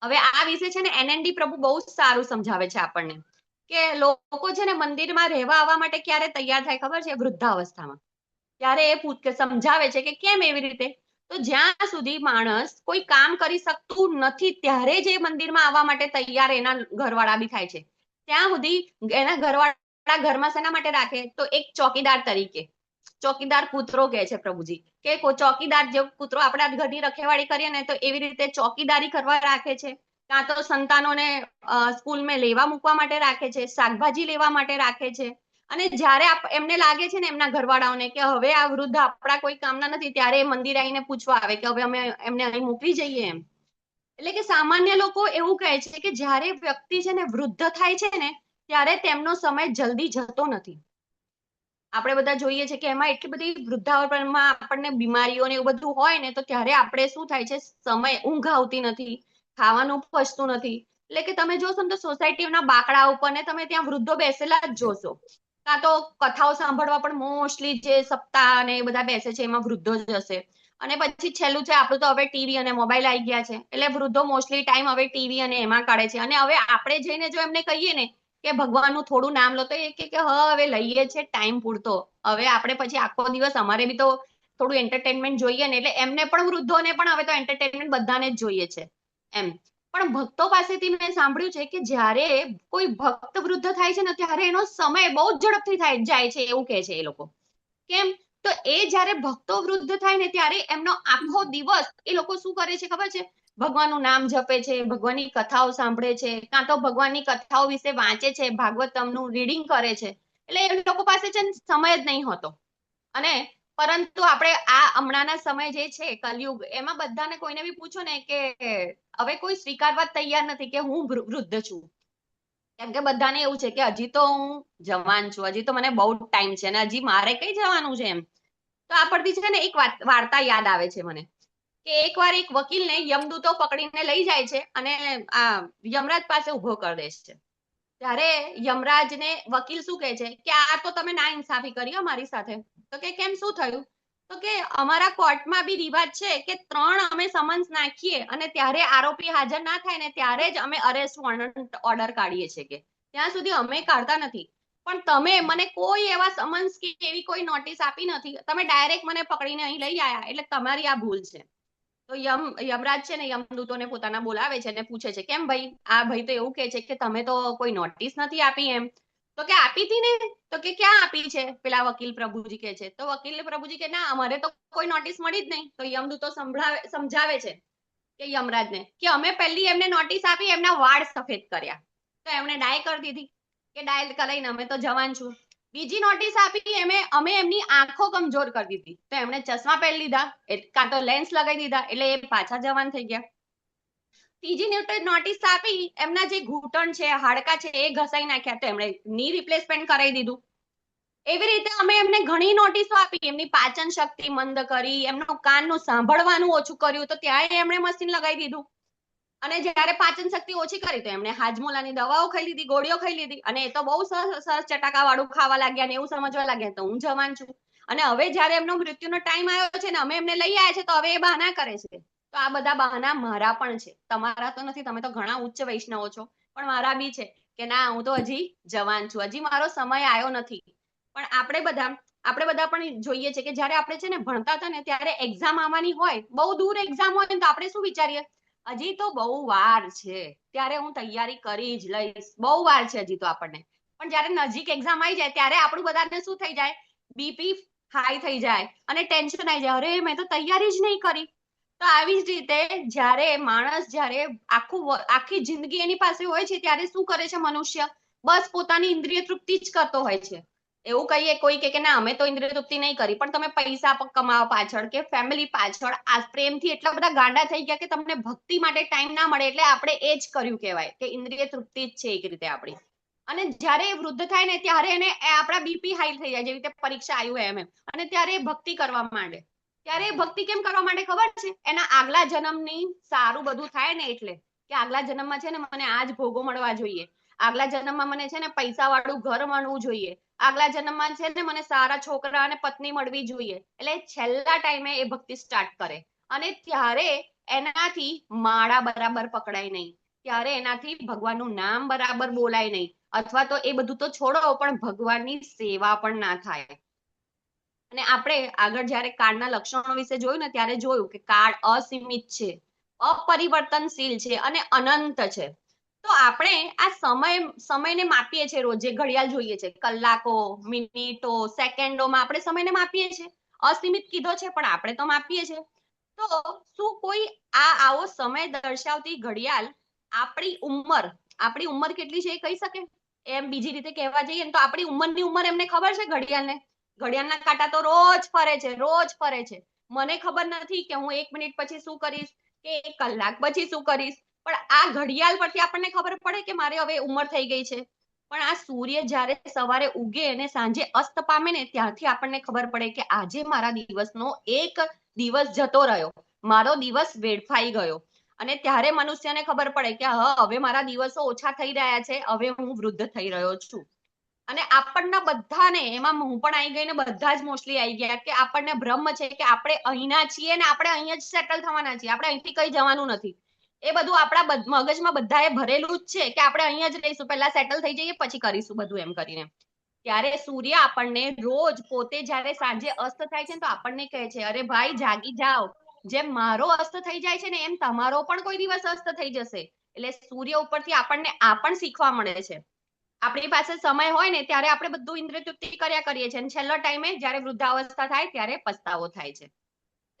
હવે આ વિશે છે ને NND પ્રભુ બહુ સારું સમજાવે છે આપણને, કે લોકો છે ને મંદિરમાં રહેવા આવવા માટે ક્યારે તૈયાર થાય ખબર છે? વૃદ્ધાવસ્થામાં. ત્યારે એ સમજાવે છે કે કેમ એવી રીતે? તો જ્યાં સુધી માણસ કોઈ કામ કરી શકતું નથી ત્યારે જ એ મંદિરમાં આવવા માટે તૈયાર એના ઘરવાળા બી થાય છે. ત્યાં સુધી એના ઘરવાળા ઘરમાં શેના માટે રાખે? તો એક ચોકીદાર તરીકે. ચોકીદાર કૂતરો કહે છે પ્રભુજી, કે ચોકીદાર જેવો કૂતરો આપણે ઘરની રખેવાળી કરીએ ને તો એવી રીતે ચોકીદારી કરવા રાખે છે, કાં તો સંતાનોને સ્કૂલમાં લેવા મૂકવા માટે રાખે છે, શાકભાજી લેવા માટે રાખે છે. અને જ્યારે એમને લાગે છે ને એમના ઘરવાળાઓને કે હવે આ વૃદ્ધ આપણા કોઈ કામના નથી, ત્યારે એ મંદિર આવીને પૂછવા આવે કે હવે અમે એમને અહીં મોકલી જઈએ એમ. એટલે કે સામાન્ય લોકો એવું કહે છે કે જ્યારે વ્યક્તિ છે ને વૃદ્ધ થાય છે ને ત્યારે તેમનો સમય જલ્દી જતો નથી. આપણે બધા જોઈએ છે કે એમાં એટલી બધી વૃદ્ધાવસ્થામાં આપણને બીમારીઓ ને એવું બધું હોય ને તો ત્યારે આપણે શું થાય છે, સમય ઊંઘ આવતી નથી, ખાવાનું પચતું નથી. એટલે કે તમે જોશો ને તો સોસાયટીના બાકડા ઉપર ને તમે ત્યાં વૃદ્ધો બેસેલા જ જોશો, કાં તો કથાઓ સાંભળવા પણ મોસ્ટલી જે સપ્તાહ ને એ બધા બેસે છે એમાં વૃદ્ધો જ હશે. અને પછી છેલ્લું છે આપણું તો હવે ટીવી અને મોબાઈલ આવી ગયા છે, એટલે વૃદ્ધો મોસ્ટલી ટાઈમ હવે ટીવી અને એમાં કાઢે છે. અને હવે આપણે જઈને જો એમને કહીએ ને કે ભગવાનનું થોડું નામ લો તો એ કે હવે લઈએ છે ટાઈમ પૂરતો, હવે આપણે પછી આખો દિવસ અમારે બી તો થોડું એન્ટરટેનમેન્ટ જોઈએ ને, એટલે એમને પણ વૃદ્ધોને પણ હવે તો એન્ટરટેનમેન્ટ બધાને જ જોઈએ છે એમ. પણ ભક્તો પાસેથી મેં સાંભળ્યું છે કે જ્યારે કોઈ ભક્ત વૃદ્ધ થાય છે ને ત્યારે એનો સમય બહુ જ ઝડપથી જાય છે એવું કહે છે એ લોકો. કેમ? તો એ જ્યારે ભક્તો વૃદ્ધ થાય ને ત્યારે એમનો આખો દિવસ એ લોકો શું કરે છે ખબર છે? ભગવાનનું નામ જપે છે, ભગવાનની કથાઓ સાંભળે છે, કાં તો ભગવાનની કથાઓ વિશે વાંચે છે, ભાગવતમનું રીડિંગ કરે છે. એટલે એ લોકો પાસે છે સમય જ નહીં હોતો. અને પરંતુ આપણે આ હમણાંના સમય જે છે કલયુગ, એમાં બધાને કોઈને બી પૂછો ને કે હવે કોઈ સ્વીકારવા તૈયાર નથી કે હું વૃદ્ધ છું. કેમ કે બધાને એવું છે કે હજી તો હું જવાન છું, હજી તો મને બહુ ટાઈમ છે અને હજી મારે કઈ જવાનું છે એમ. તો આ પરથી છે ને એક વાર્તા યાદ આવે છે મને, કે એકવાર એક વકીલને યમદૂતો પકડીને લઈ જાય છે અને આ યમરાજ પાસે ઉભો કરી દે છે. ત્યારે યમરાજને વકીલ શું કહે છે કે આ તો તમે ના ઇન્સાફી કરી અમારી સાથે. તો કે કેમ, શું થયું? તો કે અમારા કોર્ટમાં બી રિવાજ છે કે 3 અમે સમન્સ નાખીએ અને ત્યારે આરોપી હાજર ના થાય ને ત્યારે જ અમે અરેસ્ટ વોરંટ ઓર્ડર કાઢીએ છીએ, કે ત્યાં સુધી અમે કાઢતા નથી. પણ તમે મને કોઈ એવા સમન્સ કે એવી કોઈ નોટિસ આપી નથી, તમે ડાયરેક્ટ મને પકડીને અહીં લઈ આવ્યા, એટલે તમારી આ ભૂલ છે. તો યમરાજ છે ને યમદૂતોને પોતાના બોલાવે છે અને પૂછે છે કેમ ભાઈ, આ ભાઈ તો એવું કહે છે કે તમે તો કોઈ નોટિસ નથી આપી એમ. તો કે આપી હતી ને. તો કે ક્યાં આપી છે? પેલા વકીલ પ્રભુજી કે છે. તો વકીલ પ્રભુજી કે ના, અમારે તો કોઈ નોટિસ મળી જ નહીં. તો યમદૂતો સમજાવે છે કે યમરાજને કે અમે પહેલી એમને નોટિસ આપી, એમના વાળ સફેદ કર્યા તો એમણે ડાય કરી દીધી કે ડાય કરાઈને અમે તો જવાન છું. બીજી નોટિસ આપી અમે એમની આંખો કમજોર કરી દીધી તો એમણે ચશ્મા પહેરી લીધા, કાં તો લેન્સ લગાવી દીધા, એટલે એ પાછા જવાન થઈ ગયા. ત્રીજી નોટિસ આપી, એમના જે ઘૂંટણ છે, હાડકા છે એ ઘસાઈ નાખ્યા તો એમણે ની રિપ્લેસમેન્ટ કરાવી દીધું. એવી રીતે અમે એમને ઘણી નોટિસો આપી, એમની પાચન શક્તિ મંદ કરી, એમનું કાનનું સાંભળવાનું ઓછું કર્યું તો ત્યાં એમણે મશીન લગાવી દીધું. અને જ્યારે પાચન શક્તિ ઓછી કરી તો એમણે હાજમોલાની દવાઓ ખાઈ લીધી, ગોળીઓ ખાઈ લીધી, અને એ તો બહુ સરસ ચટાકા વાળું ખાવા લાગ્યા ને એવું સમજવા લાગ્યા તો હું જવાન છું. અને હવે જ્યારે એમનો મૃત્યુનો ટાઈમ આવ્યો છે ને અમે એમને લઈ આવ્યા છે તો હવે એ બહાના કરે છે. તો આ બધા બહાના મારા પણ છે, તમારા તો નથી, તમે તો ઘણા ઉચ્ચ વૈષ્ણવો છો, પણ મારા બી છે કે ના, હું તો હજી જવાન છું, હજી મારો સમય આવ્યો નથી. પણ આપણે બધા પણ જોઈએ છે કે જ્યારે આપણે છે ને ભણતા હતા ને ત્યારે એક્ઝામ આવવાની હોય, બહુ દૂર એક્ઝામ હોય તો આપણે શું વિચારીએ, હજી તો બહુ વાર છે, ત્યારે હું તૈયારી કરી જ લઈશ, બહુ વાર છે હજી તો આપણને. પણ જ્યારે નજીક એક્ઝામ આવી જાય ત્યારે આપણું બધાને શું થઈ જાય, બીપી હાઈ થઈ જાય અને ટેન્શન આવી જાય, અરે મેં તો તૈયારી જ નહીં કરી. તો આવી જ રીતે જ્યારે માણસ જ્યારે આખી જિંદગી એની પાસે હોય છે ત્યારે શું કરે છે મનુષ્ય, બસ પોતાની ઇન્દ્રિય તૃપ્તિ જ કરતો હોય છે. એવું કહીએ કોઈ કે ના અમે તો ઇન્દ્રિય તૃપ્તિ નહીં કરી, પણ તમે પૈસા કમાવા પાછળ કે ફેમિલી પાછળ આ પ્રેમથી એટલા બધા ગાંડા થઈ ગયા કે તમને ભક્તિ માટે ટાઈમ ના મળે, એટલે આપણે એ જ કર્યું કહેવાય કે ઇન્દ્રિય તૃપ્તિ જ છે એક રીતે આપણી. અને જ્યારે એ વૃદ્ધ થાય ને ત્યારે એને આપણા બીપી હાઈ થઈ જાય, જેવી રીતે પરીક્ષા આવ્યું એમ, અને ત્યારે એ ભક્તિ કરવા માંડે. ત્યારે એ ભક્તિ કેમ કરવા માંડે ખબર છે? એના આગલા જન્મની સારું બધું થાય ને, એટલે કે આગલા જન્મમાં છે ને મને આ જ ભોગો મળવા જોઈએ, આગલા જન્મમાં મને છે ને પૈસા વાળું ઘર મળવું જોઈએ, આગલા જન્મમાં છે ને મને સારા છોકરા અને પત્ની મળવી જોઈએ. એટલે છેલ્લા ટાઈમે એ ભક્તિ સ્ટાર્ટ કરે અને ત્યારે એનાથી માળા બરાબર પકડાય નહીં, ત્યારે એનાથી ભગવાનનું નામ બરાબર બોલાય નહીં, અથવા તો એ બધું તો છોડો પણ ભગવાનની સેવા પણ ના થાય. અને આપણે આગળ જ્યારે કાળના લક્ષણો વિશે જોયું ને ત્યારે જોયું કે કાળ અસીમિત છે, અપરિવર્તનશીલ છે અને અનંત છે. તો આપણે આ સમયને માપીએ છીએ, રોજે ઘડિયાળ જોઈએ છે, કલાકો, મિનિટો, સેકન્ડોમાં આપણે સમયને માપીએ છીએ. અસીમિત કીધો છે પણ આપણે તો માપીએ છીએ. તો શું કોઈ આવો સમય દર્શાવતી ઘડિયાળ આપણી ઉંમર કેટલી છે એ કહી શકે? એમ બીજી રીતે કહેવા જઈએ તો આપણી ઉંમર એમને ખબર છે ઘડિયાળના કાંટા તો રોજ ફરે છે. મને ખબર નથી કે હું 1 મિનિટ પછી શું કરીશ કે 1 કલાક પછી શું કરીશ, પણ આ ઘડિયાળ પરથી આપણને ખબર પડે કે મારે હવે ઉંમર થઈ ગઈ છે. પણ આ સૂર્ય જ્યારે સવારે ઉગે અને સાંજે અસ્ત પામે ને ત્યારથી આપણને ખબર પડે કે આજે મારા દિવસનો એક દિવસ જતો રહ્યો, મારો દિવસ વેડફાઈ ગયો. અને ત્યારે મનુષ્યને ખબર પડે કે હવે મારા દિવસો ઓછા થઈ રહ્યા છે, હવે હું વૃદ્ધ થઈ રહ્યો છું. અને આપણના બધાને, એમાં હું પણ આવી ગઈ ને બધા જ મોસ્ટલી આવી ગયા, કે આપણને ભ્રમ છે કે આપણે અહીંના છીએ ને આપણે અહીંયા જ સેટલ થવાના છીએ, આપણે અહીંથી કઈ જવાનું નથી. એ બધું આપણા મગજમાં બધાએ ભરેલું જ છે કે આપણે અહીંયા જ રહીશું, પહેલા સેટલ થઈ જઈએ પછી કરીશું બધું એમ કરીને. ત્યારે સૂર્ય આપણને રોજ પોતે જ્યારે સાંજે અસ્ત થાય છે તો આપણને કહે છે, અરે ભાઈ જાગી જાઓ, જેમ મારો અસ્ત થઈ જાય છે ને એમ તમારો પણ કોઈ દિવસ અસ્ત થઈ જશે. એટલે સૂર્ય ઉપરથી આપણને આ પણ શીખવા મળે છે. આપણી પાસે સમય હોય ને ત્યારે આપણે બધું ઇન્દ્રિય તૃપ્તિ કર્યા કરીએ છીએ, અને છેલ્લા ટાઈમે જ્યારે વૃદ્ધાવસ્થા થાય ત્યારે પસ્તાવો થાય છે.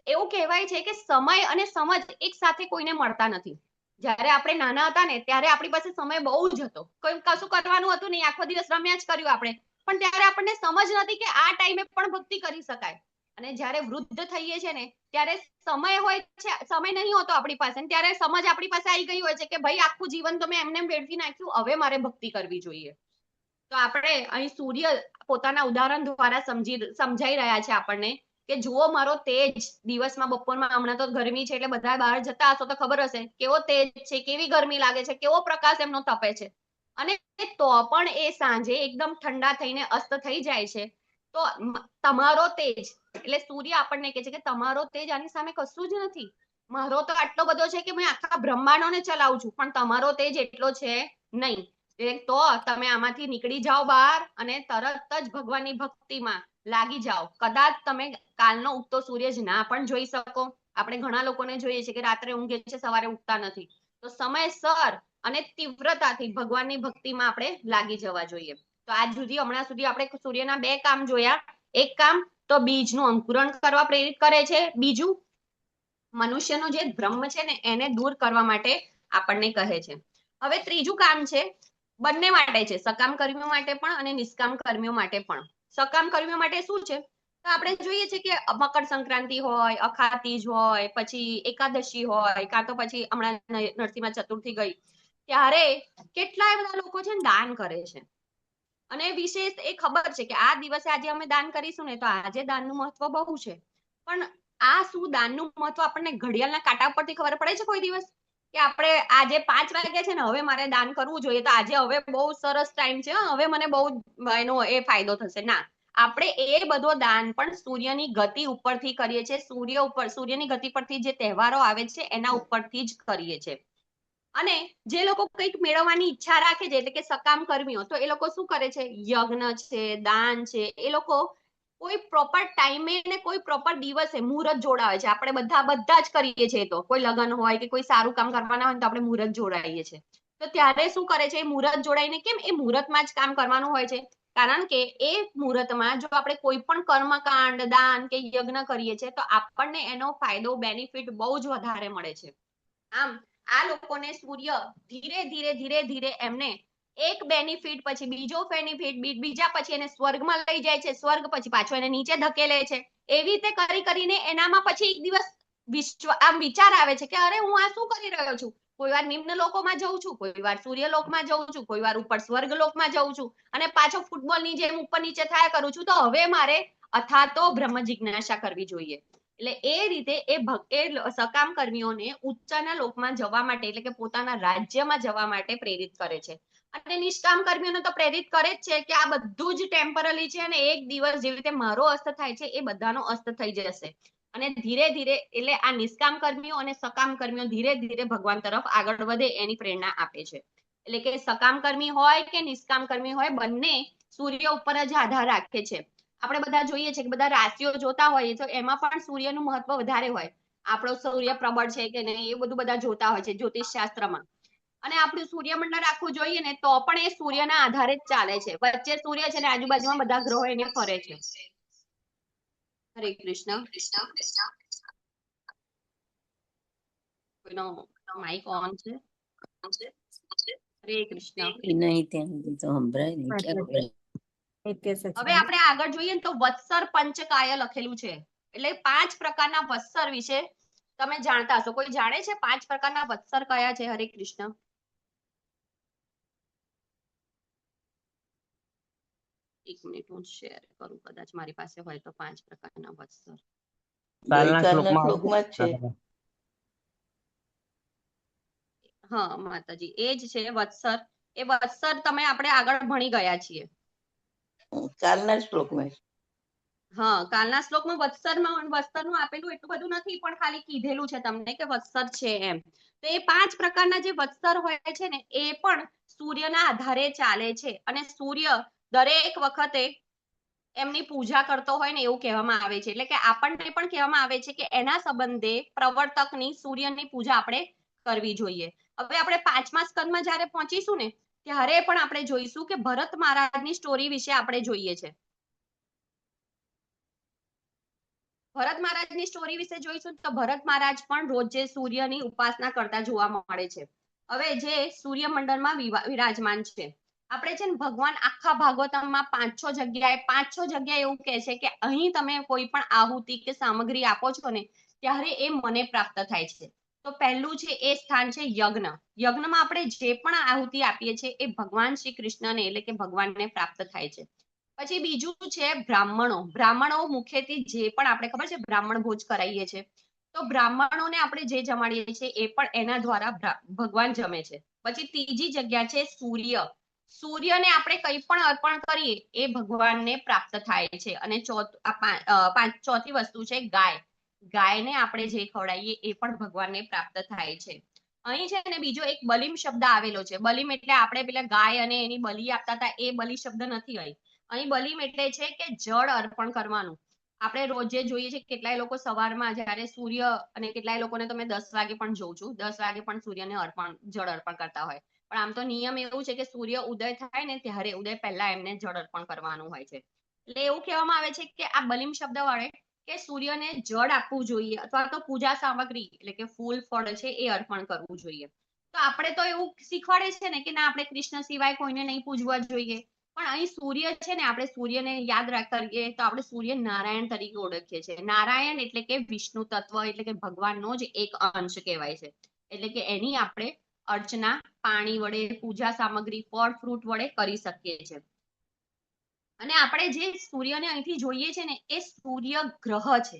એવું કહેવાય છે કે સમય અને સમજ એક સાથે કોઈને મળતા નથી. જ્યારે આપણે નાના હતા ને ત્યારે આપણી પાસે સમય બહુ જ હતો, કોઈ કશું કરવાનું હતું નહીં, આખો દિવસ રમ્યા જ કર્યું આપણે, પણ ત્યારે આપણને સમજ નથી કે આ ટાઈમે પણ ભક્તિ કરી શકાય. અને જ્યારે વૃદ્ધ થઈએ છીએ ને ત્યારે સમય હોય છે, સમય નહીં હોતો આપણી પાસે, ત્યારે સમજ આપણી પાસે આવી ગઈ હોય છે કે ભાઈ આખું જીવન તો મેં એમને વેડફી નાખ્યું, હવે મારે ભક્તિ કરવી જોઈએ. તો આપણે અહીં સૂર્ય પોતાના ઉદાહરણ દ્વારા સમજાઈ રહ્યા છે આપણને કે જુઓ મારો તેજ, દિવસમાં બપોરમાં, હમણાં તો ગરમી છે એટલે બધા બહાર જતા હશો તો ખબર હશે કેવો તેજ છે, કેવી ગરમી લાગે છે, કેવો પ્રકાશ એમનો તપે છે. અને તો પણ એ સાંજે એકદમ ઠંડા થઈને અસ્ત થઈ જાય છે. તો તમારો તેજ, એટલે સૂર્ય આપણને કહે છે કે તમારો તેજ આની સામે કશું જ નથી. મારો તો આટલો બધો છે કે મેં આખા બ્રહ્માંડોને ચલાવું છું, પણ તમારો તેજ એટલો છે નહીં. તો તમે આમાંથી નીકળી જાઓ બહાર અને તરત જ ભગવાનની ભક્તિમાં લાગી જાઓ. કદાચ તમે કાલનો ઉગતો સૂર્ય જ ના પણ જોઈ શકો. આપણે ઘણા લોકોને જોઈએ છે કે રાત્રે ઊંઘે છે, સવારે ઉગતા નથી. તો સમયસર અને તીવ્રતાથી ભગવાનની ભક્તિમાં આપણે લાગી જવા જોઈએ. તો હમણાં સુધી આપણે સૂર્યના 2 કામ જોયા. એક કામ તો બીજનું અંકુરણ કરવા પ્રેરિત કરે છે, બીજું મનુષ્યનો જે ભ્રમ છે ને એને દૂર કરવા માટે આપણને કહે છે. હવે ત્રીજું કામ છે, બંને માટે છે, સકામ કર્મીઓ માટે પણ અને નિષ્કામ કર્મીઓ માટે પણ. સકામ કર્મીઓ માટે શું છે તો આપણે જોઈએ છે કે મકર સંક્રાંતિ હોય, અખાત તીજ હોય, પછી એકાદશી હોય, કાં તો પછી હમણાં નરસિંહ ચતુર્થી ગઈ, ત્યારે કેટલાય બધા લોકો છે ને દાન કરે છે. અને વિશેષ એ ખબર છે કે આ દિવસે આજે અમે દાન કરીશું ને તો આજે દાનનું મહત્વ બહુ છે. પણ આ શું દાનનું મહત્વ આપણને ઘડિયાળના કાંટા પરથી ખબર પડે છે કોઈ દિવસ? કે આપણે આજે 5 વાગ્યા છે ને હવે મારે દાન કરવું જોઈએ, તો આજે હવે બહુ સરસ ટાઈમ છે, હવે મને બહુ એનો એ ફાયદો થશે. ના, આપણે એ બધો દાન પણ સૂર્યની ગતિ ઉપરથી કરીએ છીએ. સૂર્યની ગતિ પરથી જે તહેવારો આવે છે એના ઉપરથી જ કરીએ છીએ. અને જે લોકો કંઈક મેળવવાની ઈચ્છા રાખે છે, એટલે કે સકામ કર્મીઓ, તો એ લોકો શું કરે છે, યજ્ઞ છે, દાન છે, એ લોકો કોઈ પ્રોપર ટાઈમે ને કોઈ પ્રોપર દિવસે મુહૂર્ત જોડાવે છે. આપણે બધા જ કરીએ છીએ. તો કોઈ લગ્ન હોય કે કોઈ સારું કામ કરવાના હોય તો આપણે મુહૂર્ત જોડાઈએ છીએ. તો ત્યારે શું કરે છે, એ મુહૂર્ત જોડાઈને, કેમ એ મુહૂર્તમાં જ કામ કરવાનું હોય છે? કારણ કે એ મુહૂર્તમાં જો આપણે કોઈ પણ કર્મકાંડ, દાન કે યજ્ઞ કરીએ છીએ તો આપણને એનો ફાયદો, બેનિફિટ બહુ જ વધારે મળે છે. આમ આ લોકોને સૂર્ય ધીરે ધીરે એમને એક બેનિફિટ પછી બીજો બેનિફિટ, બીજા પછી એને સ્વર્ગમાં લઈ જાય છે, સ્વર્ગ પછી પાછો એને નીચે ધકેલે છે. એવી રીતે કરીને એનામાં પછી એક દિવસ આમ વિચાર આવે છે કે અરે હું આ શું કરી રહ્યો છું? કોઈ વાર નિમ્ન લોકોમાં જઉં છું, કોઈ વાર સૂર્યલોકમાં જઉં છું, કોઈ વાર ઉપર સ્વર્ગ લોકમાં જઉં છું, અને પાછો ફૂટબોલની જેમ ઉપર નીચે થયા કરું છું. તો હવે મારે અથાતો બ્રહ્મ જિજ્ઞાસા કરવી જોઈએ. એટલે એ રીતે એ સકામ કર્મીઓને ઉચ્ચના લોકમાં જવા માટે, એટલે કે પોતાના રાજ્યમાં જવા માટે પ્રેરિત કરે છે. અને નિષ્કામ કર્મીઓને તો પ્રેરિત કરે જ છે કે આ બધું જ ટેમ્પરરી છે, અને એક દિવસ જેવી રીતે મારો અસ્ત થાય છે એ બધાનો અસ્ત થઈ જશે. અને ધીરે ધીરે, એટલે આ નિષ્કામ કર્મીઓ અને સકામ કર્મીઓ ધીરે ધીરે ભગવાન તરફ આગળ વધે એની પ્રેરણા આપે છે. એટલે કે સકામ કર્મી હોય કે નિષ્કામ કર્મી હોય, બંને સૂર્ય ઉપર જ આધાર રાખે છે. આપણે બધા જોઈએ છે કે બધા રાશિઓ જોતા હોઈએ તો એમાં પણ સૂર્યનું મહત્વ વધારે હોય. આપણો સૂર્ય પ્રબળ છે કે નહીં એ બધું બધા જોતા હોય છે જ્યોતિષ શાસ્ત્રમાં. અને આપણું સૂર્યમંડળ આખું જોઈએ ને તો પણ એ સૂર્યના આધારે જ ચાલે છે. વચ્ચે સૂર્ય છે ને આજુબાજુમાં બધા ગ્રહો એને ફરે છે. હરે કૃષ્ણ. કોઈનો માઇક ઓન છે? હરે કૃષ્ણ. નહીં ત્યાં સુધી તો સંભળાય નહીં, ક્યાં ખબર. હવે આપણે આગળ જોઈએ ને તો વત્સર પંચકાય લખેલું છે. એટલે 5 પ્રકારના વત્સર વિશે તમે જાણતા હશો. કોઈ જાણે છે 5 પ્રકારના વત્સર કયા છે? હરે કૃષ્ણ. એક મિનિટ હું શેર કરું, કદાચ મારી પાસે હોય તો 5 પ્રકારના વત્સર. કાલના શ્લોકમાં જ છે. હા માતાજી, એ જ છે વત્સર. એ વત્સર તમે આપણે આગળ ભણી ગયા છીએ. કાલના શ્લોકમાં. હા, કાલના શ્લોકમાં વત્સરનું આપેલું એટલું બધું નથી, પણ ખાલી કીધેલું છે તમને કે વત્સર છે એમ. તો એ 5 પ્રકારના જે વત્સર હોય છે ને એ પણ સૂર્યના આધારે ચાલે છે. અને સૂર્ય દરેક વખતે એમની પૂજા કરતો હોય ને એવું કહેવામાં આવે છે. એટલે કે આપણને પણ કહેવામાં આવે છે કે એના સંબંધે પ્રવર્તકની સૂર્યની પૂજા આપણે કરવી જોઈએ. હવે આપણે 5મા સ્કંદમાં જ્યારે પહોંચીશું ને ત્યારે પણ આપણે જોઈશું કે ભરત મહારાજની સ્ટોરી વિશે આપણે જોઈએ છે. ભરત મહારાજની સ્ટોરી વિશે જોઈશું તો ભરત મહારાજ પણ રોજે સૂર્યની ઉપાસના કરતા જોવા મળે છે. હવે જે સૂર્યમંડળમાં વિરાજમાન છે, આપણે છે ને ભગવાન આખા ભાગવતમમાં 5-6 જગ્યાએ એવું કહે છે કે અહીં તમે કોઈ પણ આહુતિ કે સામગ્રી આપો છો ને ત્યારે એ મને પ્રાપ્ત થાય છે. તો પહેલું છે એ સ્થાન છે યજ્ઞ. યજ્ઞમાં આપણે જે પણ આહુતિ આપીએ છીએ એ ભગવાન શ્રી કૃષ્ણને એટલે કે ભગવાનને પ્રાપ્ત થાય છે. પછી બીજું છે બ્રાહ્મણો. બ્રાહ્મણો મુખ્યથી જે પણ આપણે ખબર છે બ્રાહ્મણ ભોજ કરાવીએ છીએ, તો બ્રાહ્મણોને આપણે જે જમાડીએ છીએ એ પણ એના દ્વારા ભગવાન જમે છે. પછી ત્રીજી જગ્યા છે સૂર્ય. સૂર્યને આપણે કંઈ પણ અર્પણ કરીએ એ ભગવાનને પ્રાપ્ત થાય છે. અને ચોથી વસ્તુ છે ગાય. ગાયને આપણે જે ખવડાવીએ એ પણ ભગવાનને પ્રાપ્ત થાય છે. અહીં છે ને બીજો એક બલિમ શબ્દ આવેલો છે. બલિમ એટલે આપણે પેલા ગાય અને એની બલિ આપતા હતા એ બલિ શબ્દ નથી. અહીં બલિમ એટલે છે કે જળ અર્પણ કરવાનું. આપણે રોજે જોઈએ છે કેટલાય લોકો સવારમાં જ્યારે સૂર્ય, અને કેટલાય લોકોને તમે 10 વાગે પણ જોઉં છું, 10 વાગે પણ સૂર્યને જળ અર્પણ કરતા હોય. પણ આમ તો નિયમ એવું છે કે સૂર્ય ઉદય થાય ને ત્યારે ઉદય પહેલા એમને જળ અર્પણ કરવાનું હોય છે. એટલે એવું કહેવામાં આવે છે કે આ બલિમ શબ્દ વડે કે સૂર્યને જળ આપવું જોઈએ અથવા તો પૂજા સામગ્રી એટલે કે ફૂલ ફળ છે એ અર્પણ કરવું જોઈએ. તો આપણે તો એવું શીખવાડે છે ને કે ના, આપણે કૃષ્ણ સિવાય કોઈને નહીં પૂજવા જોઈએ. પણ અહીં સૂર્ય છે ને, આપણે સૂર્યને યાદ કરીએ તો આપણે સૂર્ય નારાયણ તરીકે ઓળખીએ છીએ. નારાયણ એટલે કે વિષ્ણુ તત્વ એટલે કે ભગવાનનો જ એક અંશ કહેવાય છે. એટલે કે એની આપણે અર્ચના પાણી વડે, પૂજા સામગ્રી, ફળ ફ્રૂટ વડે કરી શકીએ છીએ. અને આપણે જે સૂર્યને અહીંથી જોઈએ છે ને એ સૂર્ય ગ્રહ છે.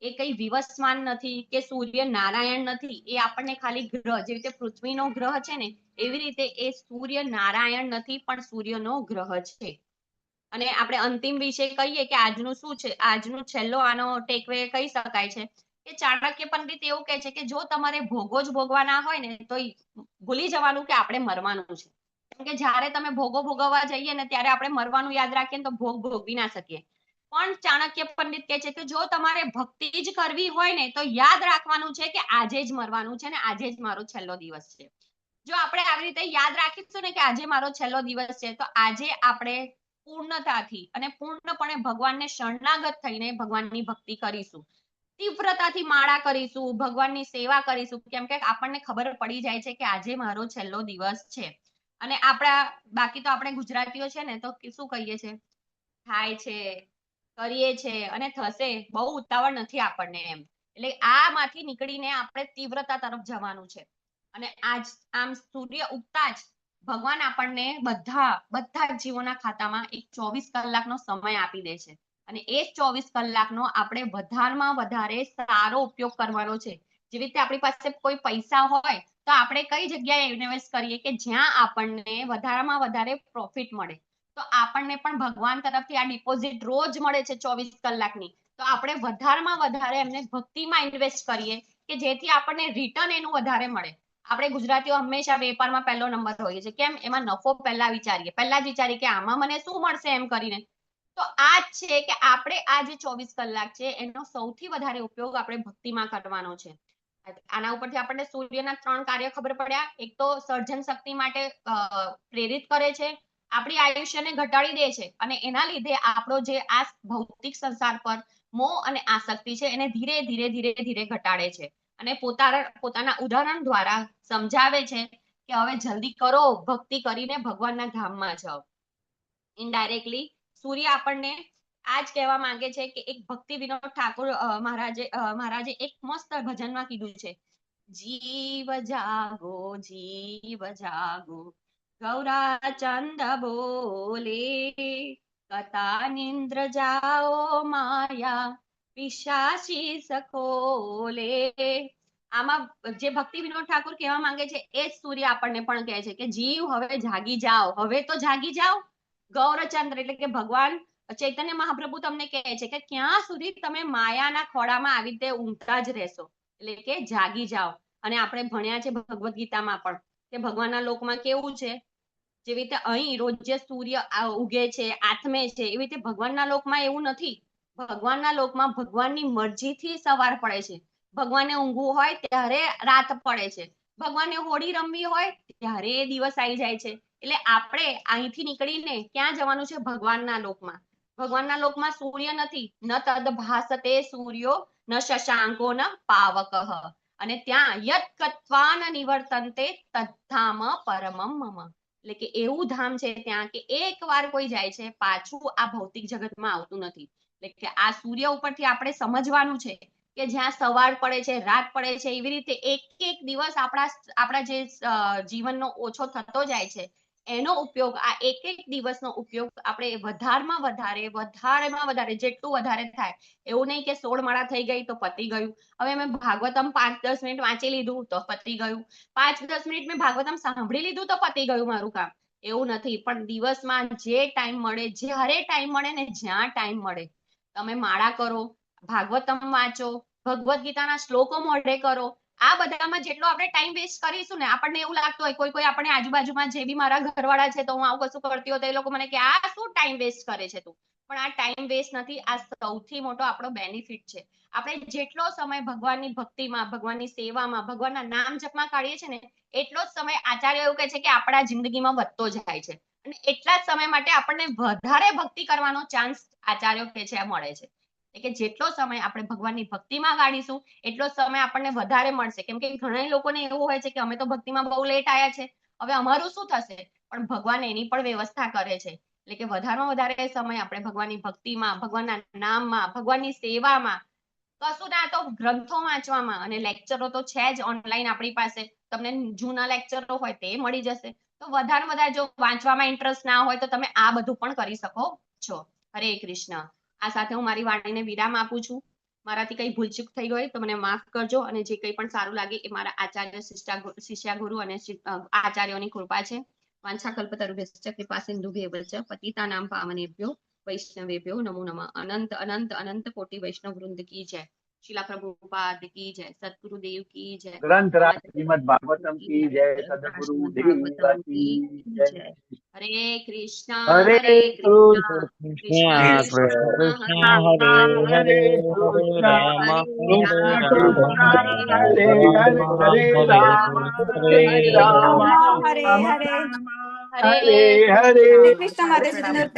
એ કઈ વિવસ્વાન નથી કે સૂર્ય નારાયણ નથી. એ આપણને ખાલી ગ્રહ, જેવી રીતે પૃથ્વીનો ગ્રહ છે ને એવી રીતે એ સૂર્ય નારાયણ નથી પણ સૂર્યનો ગ્રહ છે. અને આપણે અંતિમ વિશે કહીએ કે આજનું શું છે, આજનું છેલ્લો આનો ટેકવે કહી શકાય છે કે ચાણક્ય પંડિત એવું કહે છે કે જો તમારે ભોગો જ ભોગવાના હોય ને તો ભૂલી જવાનું કે આપણે મરવાનું છે. કેમ કે જ્યારે તમે ભોગો ભોગવવા જઈએ ને ત્યારે આપણે મરવાનું યાદ રાખીએ ને તો ભોગ ભોગવી ના શકીએ. પણ ચાણક્ય પંડિત કહે છે કે જો તમારે ભક્તિ જ કરવી હોય ને તો યાદ રાખવાનું છે કે આજે જ મરવાનું છે ને આજે જ મારો છેલ્લો દિવસ છે. જો આપણે આવી રીતે યાદ રાખીશું ને કે આજે મારો છેલ્લો દિવસ છે તો આજે આપણે પૂર્ણતાથી અને પૂર્ણપણે ભગવાનને શરણાગત થઈને ભગવાનની ભક્તિ કરીશું, તીવ્રતાથી માળા કરીશું, ભગવાનની સેવા કરીશું. કેમ કે આપણને ખબર પડી જાય છે કે આજે મારો છેલ્લો દિવસ છે. અને બાકી તો આપણે ગુજરાતીઓ છે ને તો શું કહીએ છીએ, થાય છે, કરીએ છે અને થશે, બહુ ઉતાવળ નથી આપણને એમ. એટલે આમાંથી નીકળીને આપણે તીવ્રતા તરફ જવાનું છે. અને આમ સૂર્ય ઉગતા જ ભગવાન આપણને બધા જીવોના ખાતામાં એક 24 કલાકનો સમય આપી દે છે. અને એ 24 કલાકનો આપણે વધારેમાં વધારે સારો ઉપયોગ કરવાનો છે. જેવી રીતે આપણી પાસે કોઈ પૈસા હોય તો આપણે કઈ જગ્યાએ ઇન્વેસ્ટ કરીએ કે જ્યાં આપણને વધારેમાં વધારે પ્રોફિટ મળે. તો આપણને પણ ભગવાન તરફથી આ ડિપોઝિટ રોજ મળે છે 24 કલાકની. તો આપણે વધારેમાં વધારે એમને ભક્તિમાં ઇન્વેસ્ટ કરીએ કે જેથી આપણને રિટર્ન એનું વધારે મળે. આપણે ગુજરાતીઓ હંમેશા વેપારમાં પહેલો નંબર હોઈએ છીએ. કેમ? એમાં નફો પહેલા જ વિચારીએ કે આમાં મને શું મળશે એમ કરીને. તો આ જ છે કે આપણે આ જે 24 કલાક છે એનો સૌથી વધારે ઉપયોગ આપણે ભક્તિમાં કરવાનો છે. આના ઉપરથી આપણને સૂર્યના 3 કાર્ય ખબર પડ્યા. એક તો સર્જન શક્તિ માટે પ્રેરિત કરે છે, આપણી આયુષ્યને ઘટાડી દે છે, અને એના લીધે આપણો જે આ ભૌતિક સંસાર પર મોહ અને આસક્તિ છે એને ધીરે ધીરે ધીરે ધીરે ઘટાડે છે, અને પોતાના ઉદાહરણ દ્વારા સમજાવે છે કે હવે જલ્દી કરો, ભક્તિ કરીને ભગવાનના ધામમાં જાઓ. ઇનડાયરેક્ટલી સૂર્ય આપણને આજ કહેવા માંગે છે કે એક ભક્તિ વિનોદ ઠાકોર મહારાજે એક મસ્ત ભજનમાં કીધું છે, જીવ જાગો ગૌરાચંદ બોલે, કથા નિંદ્ર જાઓ માયા પિશાચી સખોલે. આમાં જે ભક્તિ વિનોદ ઠાકોર કહેવા માંગે છે એ જ સૂર્ય આપણને પણ કહે છે કે જીવ હવે જાગી જાઓ, હવે તો જાગી જાઓ. ગૌરચંદ્ર એટલે કે ભગવાન ચૈતન્ય મહાપ્રભુ તમને કહે છે કે ક્યાં સુધી તમે માયાના ખોળામાં આવી રીતે ઊંઘતા જ રહેશો, એટલે કે જાગી જાઓ. અને આપણે ભણ્યા છે ભગવદ ગીતામાં પણ કે ભગવાનના લોકમાં કેવું છે, જેવી રીતે અહીં રોજ જે સૂર્ય ઉગે છે, આથમે છે, એવી રીતે ભગવાનના લોકમાં એવું નથી. ભગવાનના લોકમાં ભગવાનની મરજીથી સવાર પડે છે. ભગવાનને ઊંઘવું હોય ત્યારે રાત પડે છે, ભગવાનને હોળી રમવી હોય ત્યારે દિવસ આવી જાય છે. એટલે આપણે અહીંથી નીકળીને ક્યાં જવાનું છે? ભગવાનના લોકમાં. ભગવાનના લોકમાં સૂર્ય નથી, ન તદ ભાસતે સૂર્યો ન શશાંકો ન પાવક, અને ત્યાં યત કત્વાન નિવર્તન્તે તદ્ધામ પરમમ મમ, એટલે કે એવું ધામ છે ત્યાં કે એકવાર કોઈ જાય છે પાછું આ ભૌતિક જગતમાં આવતું નથી. એટલે કે આ સૂર્ય ઉપરથી આપણે સમજવાનું છે કે જ્યાં સવાર પડે છે, રાત પડે છે, એવી રીતે એક એક દિવસ આપણા જે જીવનનો ઓછો થતો જાય છે એનો ઉપયોગ, આ એક એક દિવસનો ઉપયોગ આપણે વધારેમાં વધારે જેટલું વધારે થાય. એવું નહીં કે 16 માળા થઈ ગઈ તો પતી ગયું, હવે મેં ભાગવતમ 5-10 મિનિટ વાંચી લીધું તો પતી ગયું, 5-10 મિનિટ મેં ભાગવતમ સાંભળી લીધું તો પતી ગયું મારું કામ. એવું નથી. પણ દિવસમાં જે ટાઈમ મળે, જ્યારે ટાઈમ મળે ને જ્યાં ટાઈમ મળે, તમે માળા કરો, ભાગવતમ વાંચો, ભગવદ ગીતાના શ્લોકો મોઢે કરો. આ બધામાં જેટલો આપણે ટાઈમ વેસ્ટ કરીશું ને, આપણને એવું લાગતું હોય, કોઈ આપણે આજુબાજુમાં જે બી મારા ઘરવાળા છે તો હું આવું કશું કરતી હોય તો એ લોકો મને કે આ શું ટાઈમ વેસ્ટ કરે છે તું, પણ આ ટાઈમ વેસ્ટ નથી, આ સૌથી મોટો આપણો બેનિફિટ છે. આપણે જેટલો સમય ભગવાનની ભક્તિમાં, ભગવાનની સેવામાં, ભગવાનના નામ જપમાં કાઢીએ છીએ ને, એટલો જ સમય આચાર્ય એવું કહે છે કે આપણા જિંદગીમાં વધતો જાય છે, અને એટલા જ સમય માટે આપણને વધારે ભક્તિ કરવાનો ચાન્સ આચાર્યો કહે છે મળે છે. કે જેટલો સમય આપણે ભગવાનની ભક્તિમાં કાઢીશું એટલો સમય આપણને વધારે મળશે. કેમ કે ઘણા લોકોને એવું હોય છે કે અમે તો ભક્તિમાં બહુ લેટ આવ્યા છે, હવે અમારું શું થશે? પણ ભગવાન એની પણ વ્યવસ્થા કરે છે. એટલે કે વધારેમાં વધારે સમય આપણે ભગવાનની ભક્તિમાં, ભગવાનના નામમાં, ભગવાનની સેવામાં, કશું ના તો ગ્રંથો વાંચવામાં, અને લેક્ચરો તો છે જ ઓનલાઈન આપણી પાસે, તમને જૂના લેક્ચરો હોય તે મળી જશે. તો વધારે જો વાંચવામાં ઇન્ટરેસ્ટ ના હોય તો તમે આ બધું પણ કરી શકો છો. હરે કૃષ્ણ. આ સાથે હું મારી વાણીને વિરામ આપું છું. મારાથી કઈ ભૂલચૂક થઈ હોય તો મને માફ કરજો, અને જે કંઈ પણ સારું લાગે એ મારા આચાર્ય, શિષ્યા ગુરુ અને આચાર્યોની કૃપા છે. વાંછાકલ્પતરુભ્યશ્ચ કૃપા સિંધુભ્યેવ ચ પતિતાનાં પાવનેભ્યો વૈષ્ણવેભ્યો નમો નમઃ. અનંત અનંત અનંત કોટી વૈષ્ણવ વૃંદ કી જય. શિલા પ્રભુપાદ કી જય. સદગુરુદેવ કી જય. ગ્રંથરાજ શ્રીમદ ભાગવતમ કી જય. સદગુરુ દેવ કી જય. હરે કૃષ્ણ હરે હરે કૃષ્ણ કૃષ્ણ કૃષ્ણ કૃષ્ણ કૃષ્ણ હરે હરે હરે હરે રામ હરે રામ રામ હરે હરે રામ હરે રામ રામ રામ હરે હરે હરે હરે. શ્રી કૃષ્ણ માતાજી.